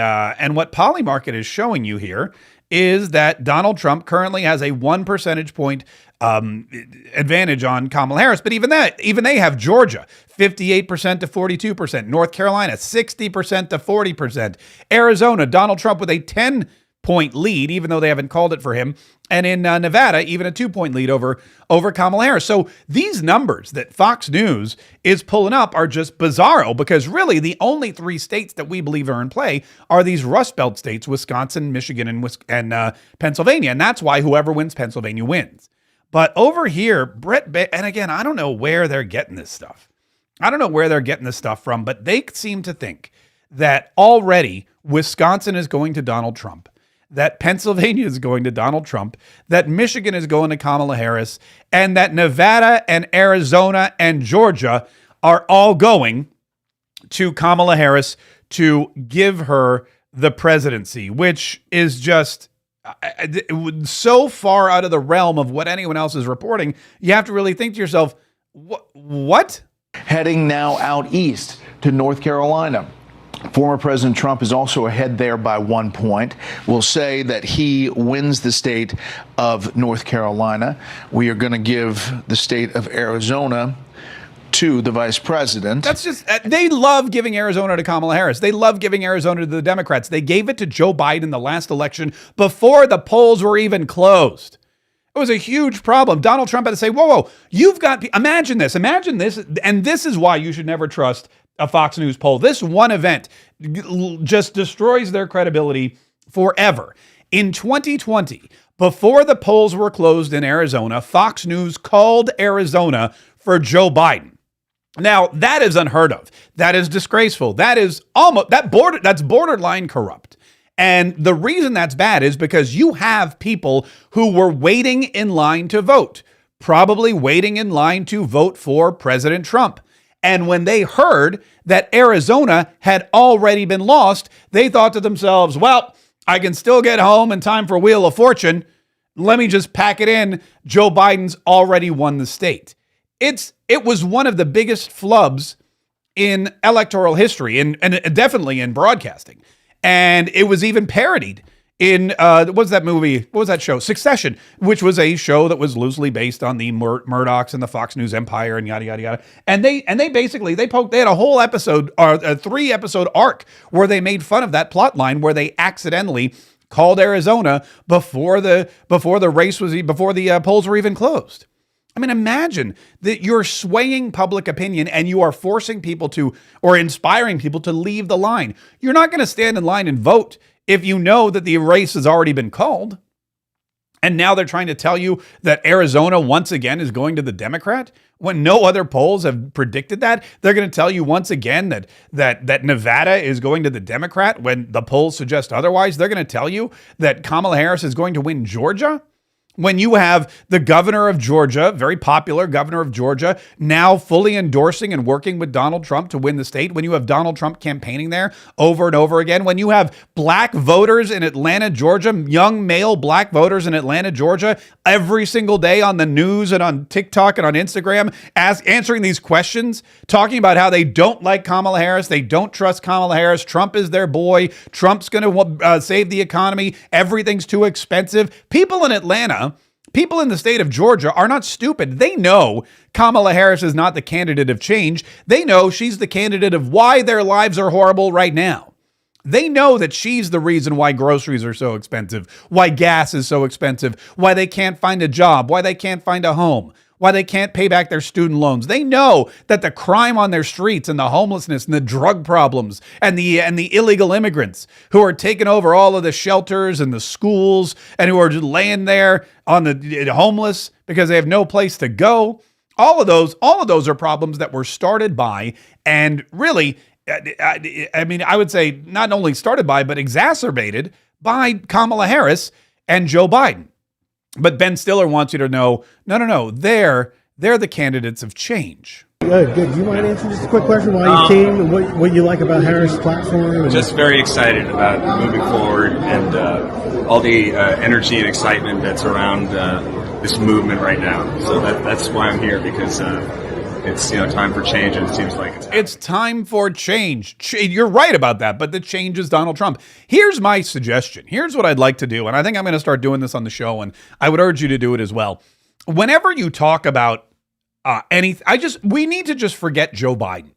what Polymarket is showing you here is that Donald Trump currently has a 1 percentage point advantage on Kamala Harris. But even they have Georgia, 58% to 42%, North Carolina, 60% to 40%, Arizona, Donald Trump with a 10-point lead, even though they haven't called it for him. And in Nevada, even a 2-point lead over Kamala Harris. So these numbers that Fox News is pulling up are just bizarro, because really the only 3 states that we believe are in play are these Rust Belt states, Wisconsin, Michigan, and Pennsylvania. And that's why whoever wins Pennsylvania wins. But over here, and again, I don't know where they're getting this stuff. I don't know where they're getting this stuff from, but they seem to think that already Wisconsin is going to Donald Trump, that Pennsylvania is going to Donald Trump, that Michigan is going to Kamala Harris, and that Nevada and Arizona and Georgia are all going to Kamala Harris to give her the presidency, which is just so far out of the realm of what anyone else is reporting. You have to really think to yourself, what? Heading now out east to North Carolina. Former President Trump is also ahead there by 1 point. We'll say that he wins the state of North Carolina. We are going to give the state of Arizona to the vice president. That's just, they love giving Arizona to Kamala Harris. They love giving Arizona to the Democrats. They gave it to Joe Biden the last election before the polls were even closed. It was a huge problem. Donald Trump had to say, whoa, you've got, imagine this. And this is why you should never trust a Fox News poll. This one event just destroys their credibility forever. In 2020, before the polls were closed in Arizona, Fox News called Arizona for Joe Biden. Now, that is unheard of. That is disgraceful. That is that's borderline corrupt. And the reason that's bad is because you have people who were waiting in line to vote, probably waiting in line to vote for President Trump. And when they heard that Arizona had already been lost, they thought to themselves, well, I can still get home in time for Wheel of Fortune. Let me just pack it in. Joe Biden's already won the state. It was one of the biggest flubs in electoral history and definitely in broadcasting. And it was even parodied in what was that movie? What was that show? Succession, which was a show that was loosely based on the Murdochs and the Fox News empire and yada yada yada. And they had a whole episode, or a 3-episode arc where they made fun of that plot line where they accidentally called Arizona before the polls were even closed. I mean, imagine that you're swaying public opinion and you are forcing people to, or inspiring people to leave the line. You're not going to stand in line and vote if you know that the race has already been called. And now they're trying to tell you that Arizona once again is going to the Democrat when no other polls have predicted that. They're going to tell you once again that Nevada is going to the Democrat when the polls suggest otherwise. They're going to tell you that Kamala Harris is going to win Georgia when you have the governor of Georgia, very popular governor of Georgia, now fully endorsing and working with Donald Trump to win the state, when you have Donald Trump campaigning there over and over again, when you have black voters in Atlanta, Georgia, young male black voters in Atlanta, Georgia, every single day on the news and on TikTok and on Instagram, answering these questions, talking about how they don't like Kamala Harris, they don't trust Kamala Harris, Trump is their boy, Trump's going to save the economy, everything's too expensive. People in Atlanta, people in the state of Georgia are not stupid. They know Kamala Harris is not the candidate of change. They know she's the candidate of why their lives are horrible right now. They know that she's the reason why groceries are so expensive, why gas is so expensive, why they can't find a job, why they can't find a home, why they can't pay back their student loans. They know that the crime on their streets and the homelessness and the drug problems and the illegal immigrants who are taking over all of the shelters and the schools and who are just laying there on the homeless because they have no place to go. All of those are problems that were started by, and really, I mean, I would say not only started by, but exacerbated by Kamala Harris and Joe Biden. But Ben Stiller wants you to know, no, they're the candidates of change. Good. Do you mind answering just a quick question why you came and what you like about Harris' platform? Just very excited about moving forward and all the energy and excitement that's around this movement right now. So that's why I'm here, because it's time for change, and it seems like it's time for change. You're right about that, but the change is Donald Trump. Here's my suggestion. Here's what I'd like to do, and I think I'm going to start doing this on the show, and I would urge you to do it as well. Whenever you talk about we need to just forget Joe Biden.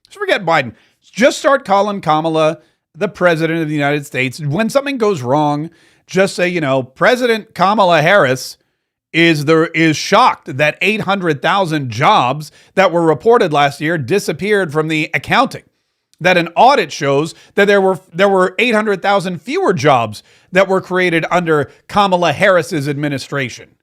Just forget Biden. Just start calling Kamala the president of the United States. When something goes wrong, just say, President Kamala Harris is shocked that 800,000 jobs that were reported last year disappeared from the accounting. That an audit shows that there were 800,000 fewer jobs that were created under Kamala Harris's administration.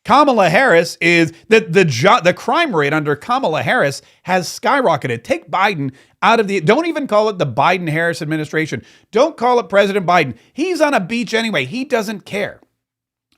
Kamala Harris is the crime rate under Kamala Harris has skyrocketed. Take Biden out of don't even call it the Biden-Harris administration. Don't call it President Biden. He's on a beach anyway. He doesn't care.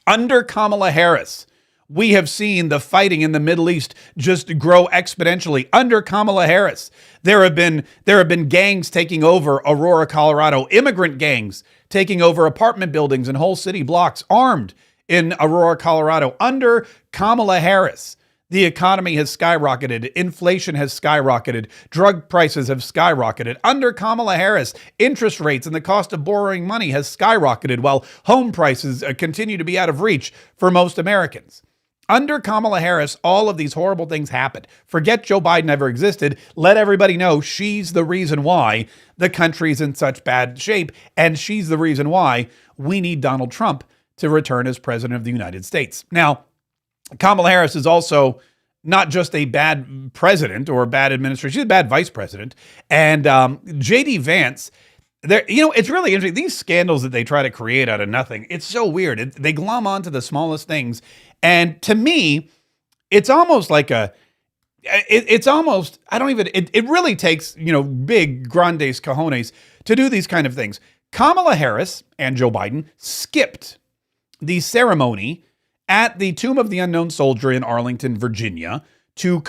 Under Kamala Harris, we have seen the fighting in the Middle East just grow exponentially. Under Kamala Harris, there have been gangs taking over Aurora, Colorado, immigrant gangs taking over apartment buildings and whole city blocks, armed in Aurora, Colorado. Under Kamala Harris, the economy has skyrocketed. Inflation has skyrocketed. Drug prices have skyrocketed. Under Kamala Harris, interest rates and the cost of borrowing money has skyrocketed, while home prices continue to be out of reach for most Americans. Under Kamala Harris, all of these horrible things happened. Forget Joe Biden ever existed. Let everybody know she's the reason why the country's in such bad shape, and she's the reason why we need Donald Trump to return as president of the United States. Now, Kamala Harris is also not just a bad president or a bad administrator. She's a bad vice president. And J.D. Vance, it's really interesting. These scandals that they try to create out of nothing, it's so weird. They glom onto the smallest things. And to me, it's almost like it really takes, big grandes cojones to do these kind of things. Kamala Harris and Joe Biden skipped the ceremony at the Tomb of the Unknown Soldier in Arlington, Virginia, to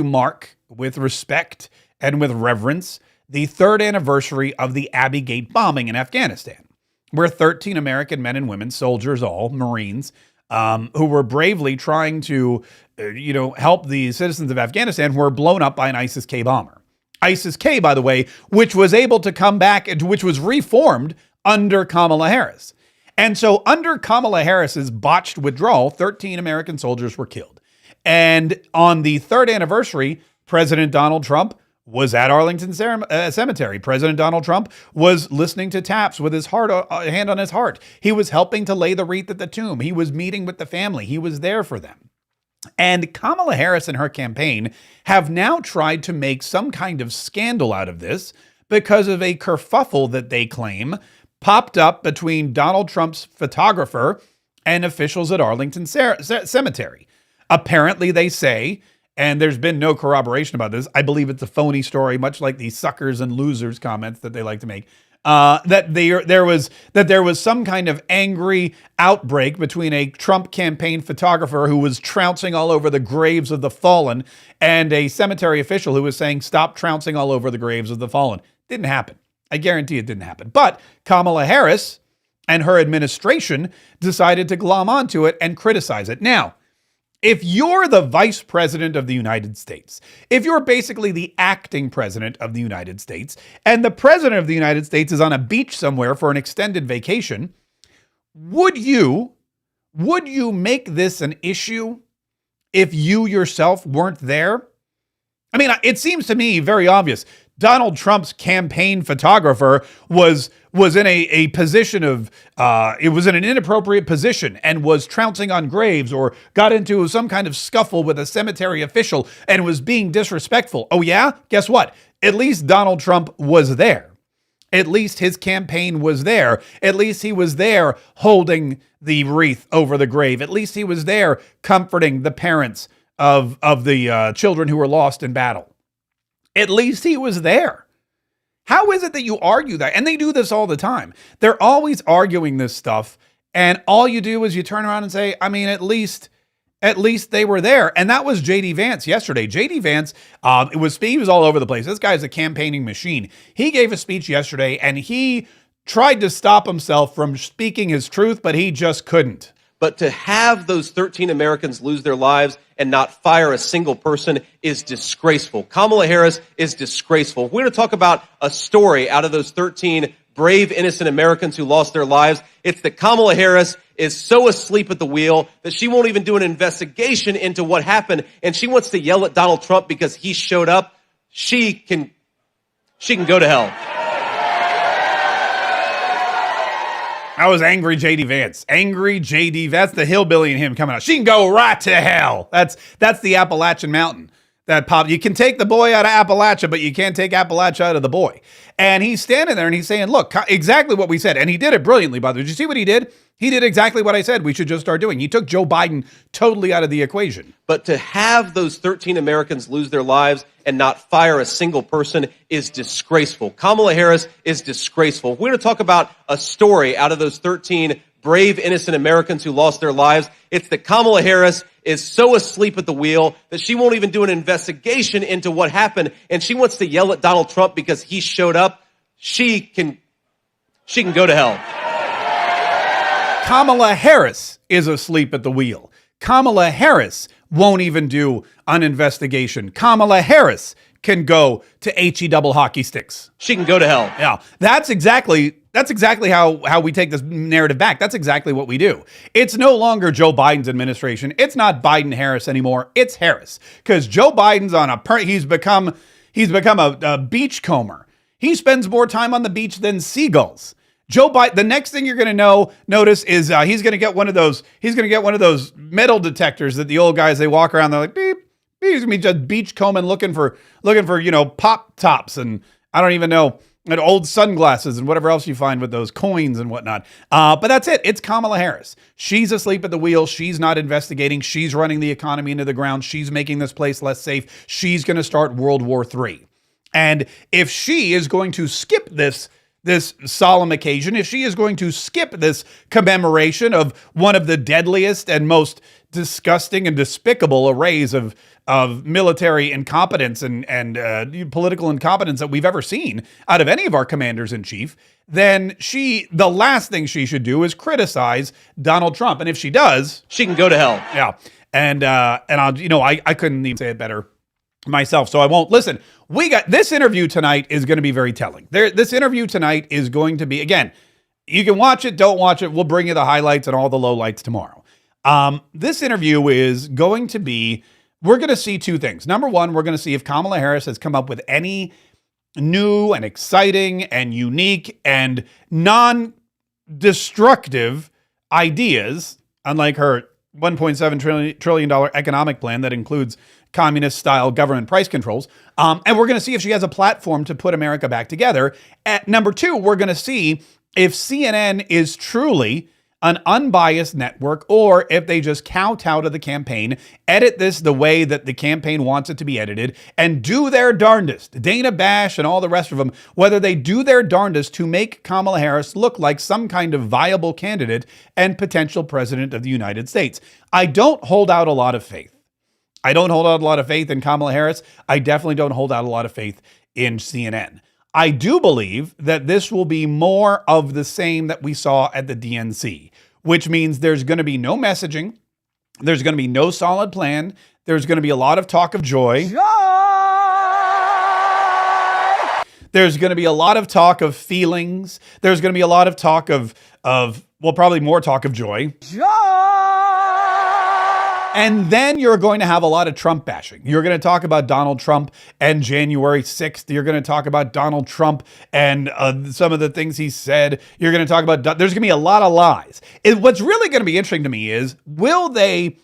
mark with respect and with reverence the 3rd anniversary of the Abbey Gate bombing in Afghanistan, where 13 American men and women, soldiers, all Marines, who were bravely trying to, help the citizens of Afghanistan, who were blown up by an ISIS-K bomber. ISIS-K, by the way, which was able to come back, which was reformed under Kamala Harris. And so under Kamala Harris's botched withdrawal, 13 American soldiers were killed. And on the third anniversary, President Donald Trump was at Arlington Cemetery. President Donald Trump was listening to taps with his hand on his heart. He was helping to lay the wreath at the tomb. He was meeting with the family. He was there for them. And Kamala Harris and her campaign have now tried to make some kind of scandal out of this because of a kerfuffle that they claim popped up between Donald Trump's photographer and officials at Arlington Cemetery. Apparently, they say, and there's been no corroboration about this, I believe it's a phony story, much like the suckers and losers comments that they like to make, that there was some kind of angry outbreak between a Trump campaign photographer who was trouncing all over the graves of the fallen and a cemetery official who was saying, stop trouncing all over the graves of the fallen. Didn't happen. I guarantee it didn't happen. But Kamala Harris and her administration decided to glom onto it and criticize it. Now, if you're the vice president of the United States, if you're basically the acting president of the United States, and the president of the United States is on a beach somewhere for an extended vacation, would you make this an issue if you yourself weren't there? I mean, it seems to me very obvious. Donald Trump's campaign photographer was in a position of, it was in an inappropriate position and was trouncing on graves or got into some kind of scuffle with a cemetery official and was being disrespectful. Oh yeah? Guess what? At least Donald Trump was there. At least his campaign was there. At least he was there holding the wreath over the grave. At least he was there comforting the parents of the children who were lost in battle. At least he was there. How is it that you argue that? And they do this all the time. They're always arguing this stuff. And all you do is you turn around and say, I mean, at least they were there. And that was J.D. Vance yesterday. J.D. Vance, he was all over the place. This guy's a campaigning machine. He gave a speech yesterday and he tried to stop himself from speaking his truth, but he just couldn't. But to have those 13 Americans lose their lives and not fire a single person is disgraceful. Kamala Harris is disgraceful. We're going to talk about a story out of those 13 brave, innocent Americans who lost their lives. It's that Kamala Harris is so asleep at the wheel that she won't even do an investigation into what happened. And she wants to yell at Donald Trump because he showed up. She can go to hell. I was angry J.D. Vance. Angry J.D. That's the hillbilly in him coming out. She can go right to hell. That's the Appalachian Mountain. That pop. You can take the boy out of Appalachia, but you can't take Appalachia out of the boy. And he's standing there and he's saying, look, exactly what we said. And he did it brilliantly, by the way. Did you see what he did? He did exactly what I said we should just start doing. He took Joe Biden totally out of the equation. But to have those 13 Americans lose their lives and not fire a single person is disgraceful. Kamala Harris is disgraceful. We're going to talk about a story out of those 13 brave, innocent Americans who lost their lives. It's that Kamala Harris is so asleep at the wheel that she won't even do an investigation into what happened. And she wants to yell at Donald Trump because he showed up. She can go to hell. Kamala Harris is asleep at the wheel. Kamala Harris won't even do an investigation. Kamala Harris can go to HE double hockey sticks. She can go to hell. Yeah, that's exactly how we take this narrative back. That's exactly what we do. It's no longer Joe Biden's administration. It's not Biden-Harris anymore. It's Harris. Because Joe Biden's he's become a beachcomber. He spends more time on the beach than seagulls. Joe Biden, the next thing you're going to notice is he's going to get one of those metal detectors that the old guys, they walk around, they're like, beep. He's going to be just beachcombing, looking for, pop tops and I don't even know, and old sunglasses and whatever else you find with those coins and whatnot. But that's it. It's Kamala Harris. She's asleep at the wheel. She's not investigating. She's running the economy into the ground. She's making this place less safe. She's going to start World War III. And if she is going to skip this solemn occasion, if she is going to skip this commemoration of one of the deadliest and most disgusting and despicable arrays of military incompetence and political incompetence that we've ever seen out of any of our commanders in chief, then the last thing she should do is criticize Donald Trump. And if she does, she can go to hell. Yeah. And I couldn't even say it better. myself, so I won't. Listen, we got this interview tonight is going to be very telling. This interview tonight is going to be, again, you can watch it, don't watch it. We'll bring you the highlights and all the lowlights tomorrow. This interview is going to be, we're going to see two things. Number one, we're going to see if Kamala Harris has come up with any new and exciting and unique and non-destructive ideas, unlike her $1.7 trillion economic plan that includes communist-style government price controls. And we're going to see if she has a platform to put America back together. At number two, we're going to see if CNN is truly an unbiased network, or if they just kowtow to the campaign, edit this the way that the campaign wants it to be edited, and do their darndest, Dana Bash and all the rest of them, whether they do their darndest to make Kamala Harris look like some kind of viable candidate and potential president of the United States. I don't hold out a lot of faith. I don't hold out a lot of faith in Kamala Harris. I definitely don't hold out a lot of faith in CNN. I do believe that this will be more of the same that we saw at the DNC, which means there's going to be no messaging. There's going to be no solid plan. There's going to be a lot of talk of joy. There's going to be a lot of talk of feelings. There's going to be a lot of talk of probably more talk of joy. And then you're going to have a lot of Trump bashing. You're going to talk about Donald Trump and January 6th. You're going to talk about Donald Trump and some of the things he said. You're going to talk about, there's going to be a lot of lies. What's really going to be interesting to me is, will they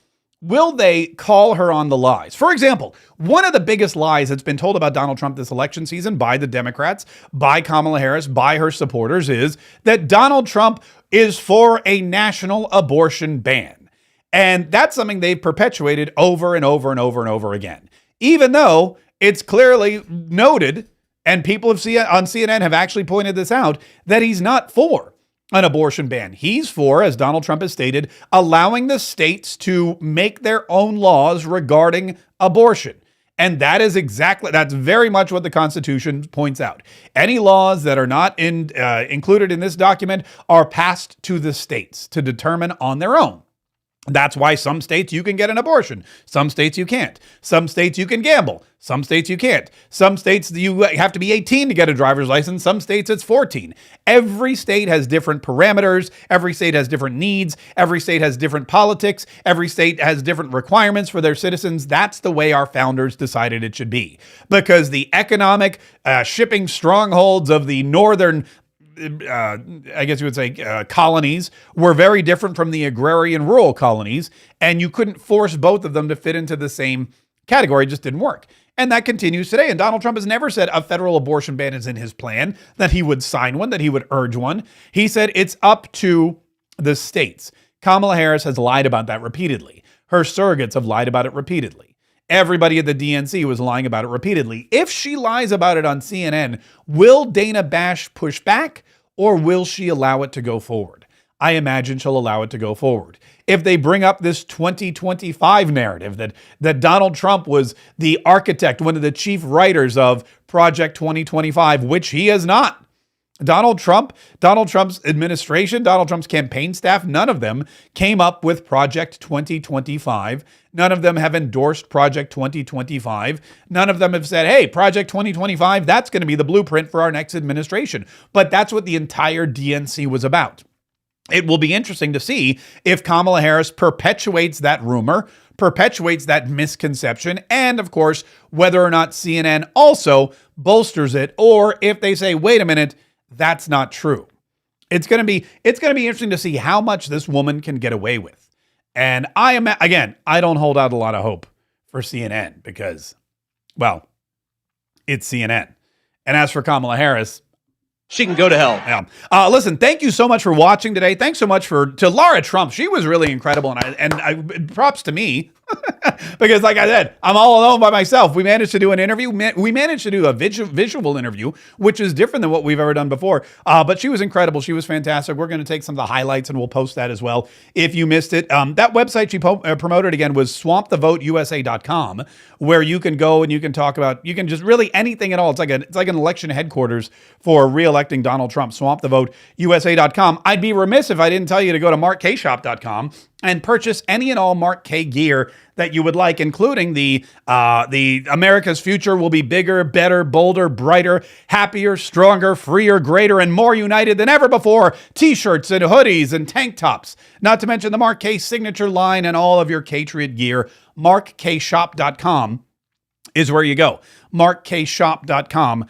call her on the lies? For example, one of the biggest lies that's been told about Donald Trump this election season by the Democrats, by Kamala Harris, by her supporters is that Donald Trump is for a national abortion ban. And that's something they've perpetuated over and over and over and over again, even though it's clearly noted, and people on CNN have actually pointed this out, that he's not for an abortion ban. He's for, as Donald Trump has stated, allowing the states to make their own laws regarding abortion. And that's very much what the Constitution points out. Any laws that are not included in this document are passed to the states to determine on their own. That's why some states you can get an abortion. Some states you can't. Some states you can gamble. Some states you can't. Some states you have to be 18 to get a driver's license. Some states it's 14. Every state has different parameters. Every state has different needs. Every state has different politics. Every state has different requirements for their citizens. That's the way our founders decided it should be. Because the economic shipping strongholds of the northern I guess you would say colonies were very different from the agrarian rural colonies, and you couldn't force both of them to fit into the same category. It just didn't work. And that continues today. And Donald Trump has never said a federal abortion ban is in his plan, that he would sign one, that he would urge one. He said it's up to the states. Kamala Harris has lied about that repeatedly. Her surrogates have lied about it repeatedly. Everybody at the DNC was lying about it repeatedly. If she lies about it on CNN, will Dana Bash push back, or will she allow it to go forward? I imagine she'll allow it to go forward. If they bring up this 2025 narrative that Donald Trump was the architect, one of the chief writers of Project 2025, which he is not. Donald Trump's administration, Donald Trump's campaign staff, none of them came up with Project 2025. None of them have endorsed Project 2025. None of them have said, hey, Project 2025, that's going to be the blueprint for our next administration. But that's what the entire DNC was about. It will be interesting to see if Kamala Harris perpetuates that rumor, perpetuates that misconception, and of course, whether or not CNN also bolsters it, or if they say, wait a minute, that's not true. It's going to be interesting to see how much this woman can get away with. And I don't hold out a lot of hope for CNN because, well, it's CNN. And as for Kamala Harris, she can go to hell. Yeah. Listen, thank you so much for watching today. Thanks so much to Laura Trump. She was really incredible, and props to me because, like I said, I'm all alone by myself. We managed to do an interview. We managed to do a visual interview, which is different than what we've ever done before. But she was incredible. She was fantastic. We're going to take some of the highlights and we'll post that as well if you missed it. That website she promoted again was swampthevoteusa.com, where you can go and you can talk about just really anything at all. It's like an election headquarters for real electing Donald Trump. SwampTheVoteUSA.com. I'd be remiss if I didn't tell you to go to MarkKShop.com and purchase any and all Mark K gear that you would like, including the America's future will be bigger, better, bolder, brighter, happier, stronger, freer, greater, and more united than ever before. T-shirts and hoodies and tank tops. Not to mention the Mark K signature line and all of your Patriot gear. MarkKShop.com is where you go. MarkKShop.com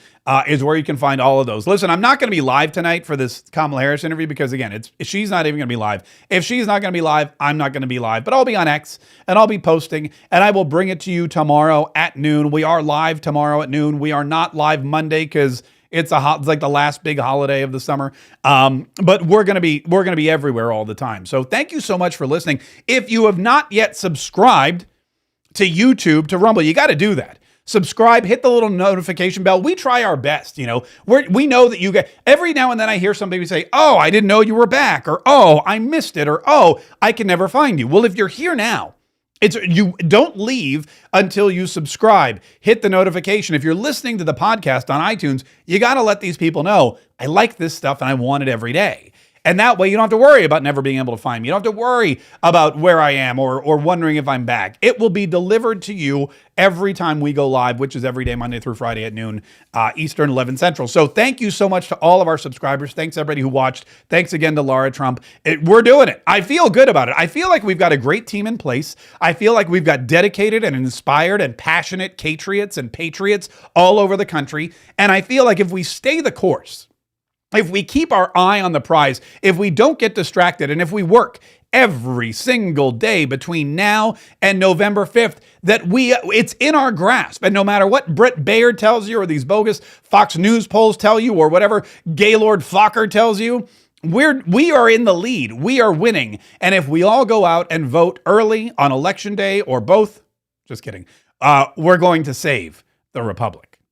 is where you can find all of those. Listen, I'm not going to be live tonight for this Kamala Harris interview because, again, she's not even going to be live. If she's not going to be live, I'm not going to be live. But I'll be on X, and I'll be posting, and I will bring it to you tomorrow at noon. We are live tomorrow at noon. We are not live Monday because it's like the last big holiday of the summer. But we're going to be everywhere all the time. So thank you so much for listening. If you have not yet subscribed to YouTube, to Rumble, you got to do that. Subscribe, hit the little notification bell. We try our best. We know that you get, every now and then I hear somebody say, oh, I didn't know you were back, or oh, I missed it, or oh, I can never find you. Well, if you're here now, you don't leave until you subscribe. Hit the notification. If you're listening to the podcast on iTunes, you got to let these people know, I like this stuff and I want it every day. And that way you don't have to worry about never being able to find me. You don't have to worry about where I am or wondering if I'm back. It will be delivered to you every time we go live, which is every day, Monday through Friday at noon Eastern, 11 Central. So thank you so much to all of our subscribers. Thanks everybody who watched. Thanks again to Laura Trump. We're doing it. I feel good about it. I feel like we've got a great team in place. I feel like we've got dedicated and inspired and passionate Patriots and patriots all over the country. And I feel like if we stay the course, if we keep our eye on the prize, if we don't get distracted, and if we work every single day between now and November 5th, that it's in our grasp. And no matter what Brett Baird tells you, or these bogus Fox News polls tell you, or whatever Gaylord Fokker tells you, we are in the lead. We are winning. And if we all go out and vote early on election day, or both, just kidding, we're going to save the Republic.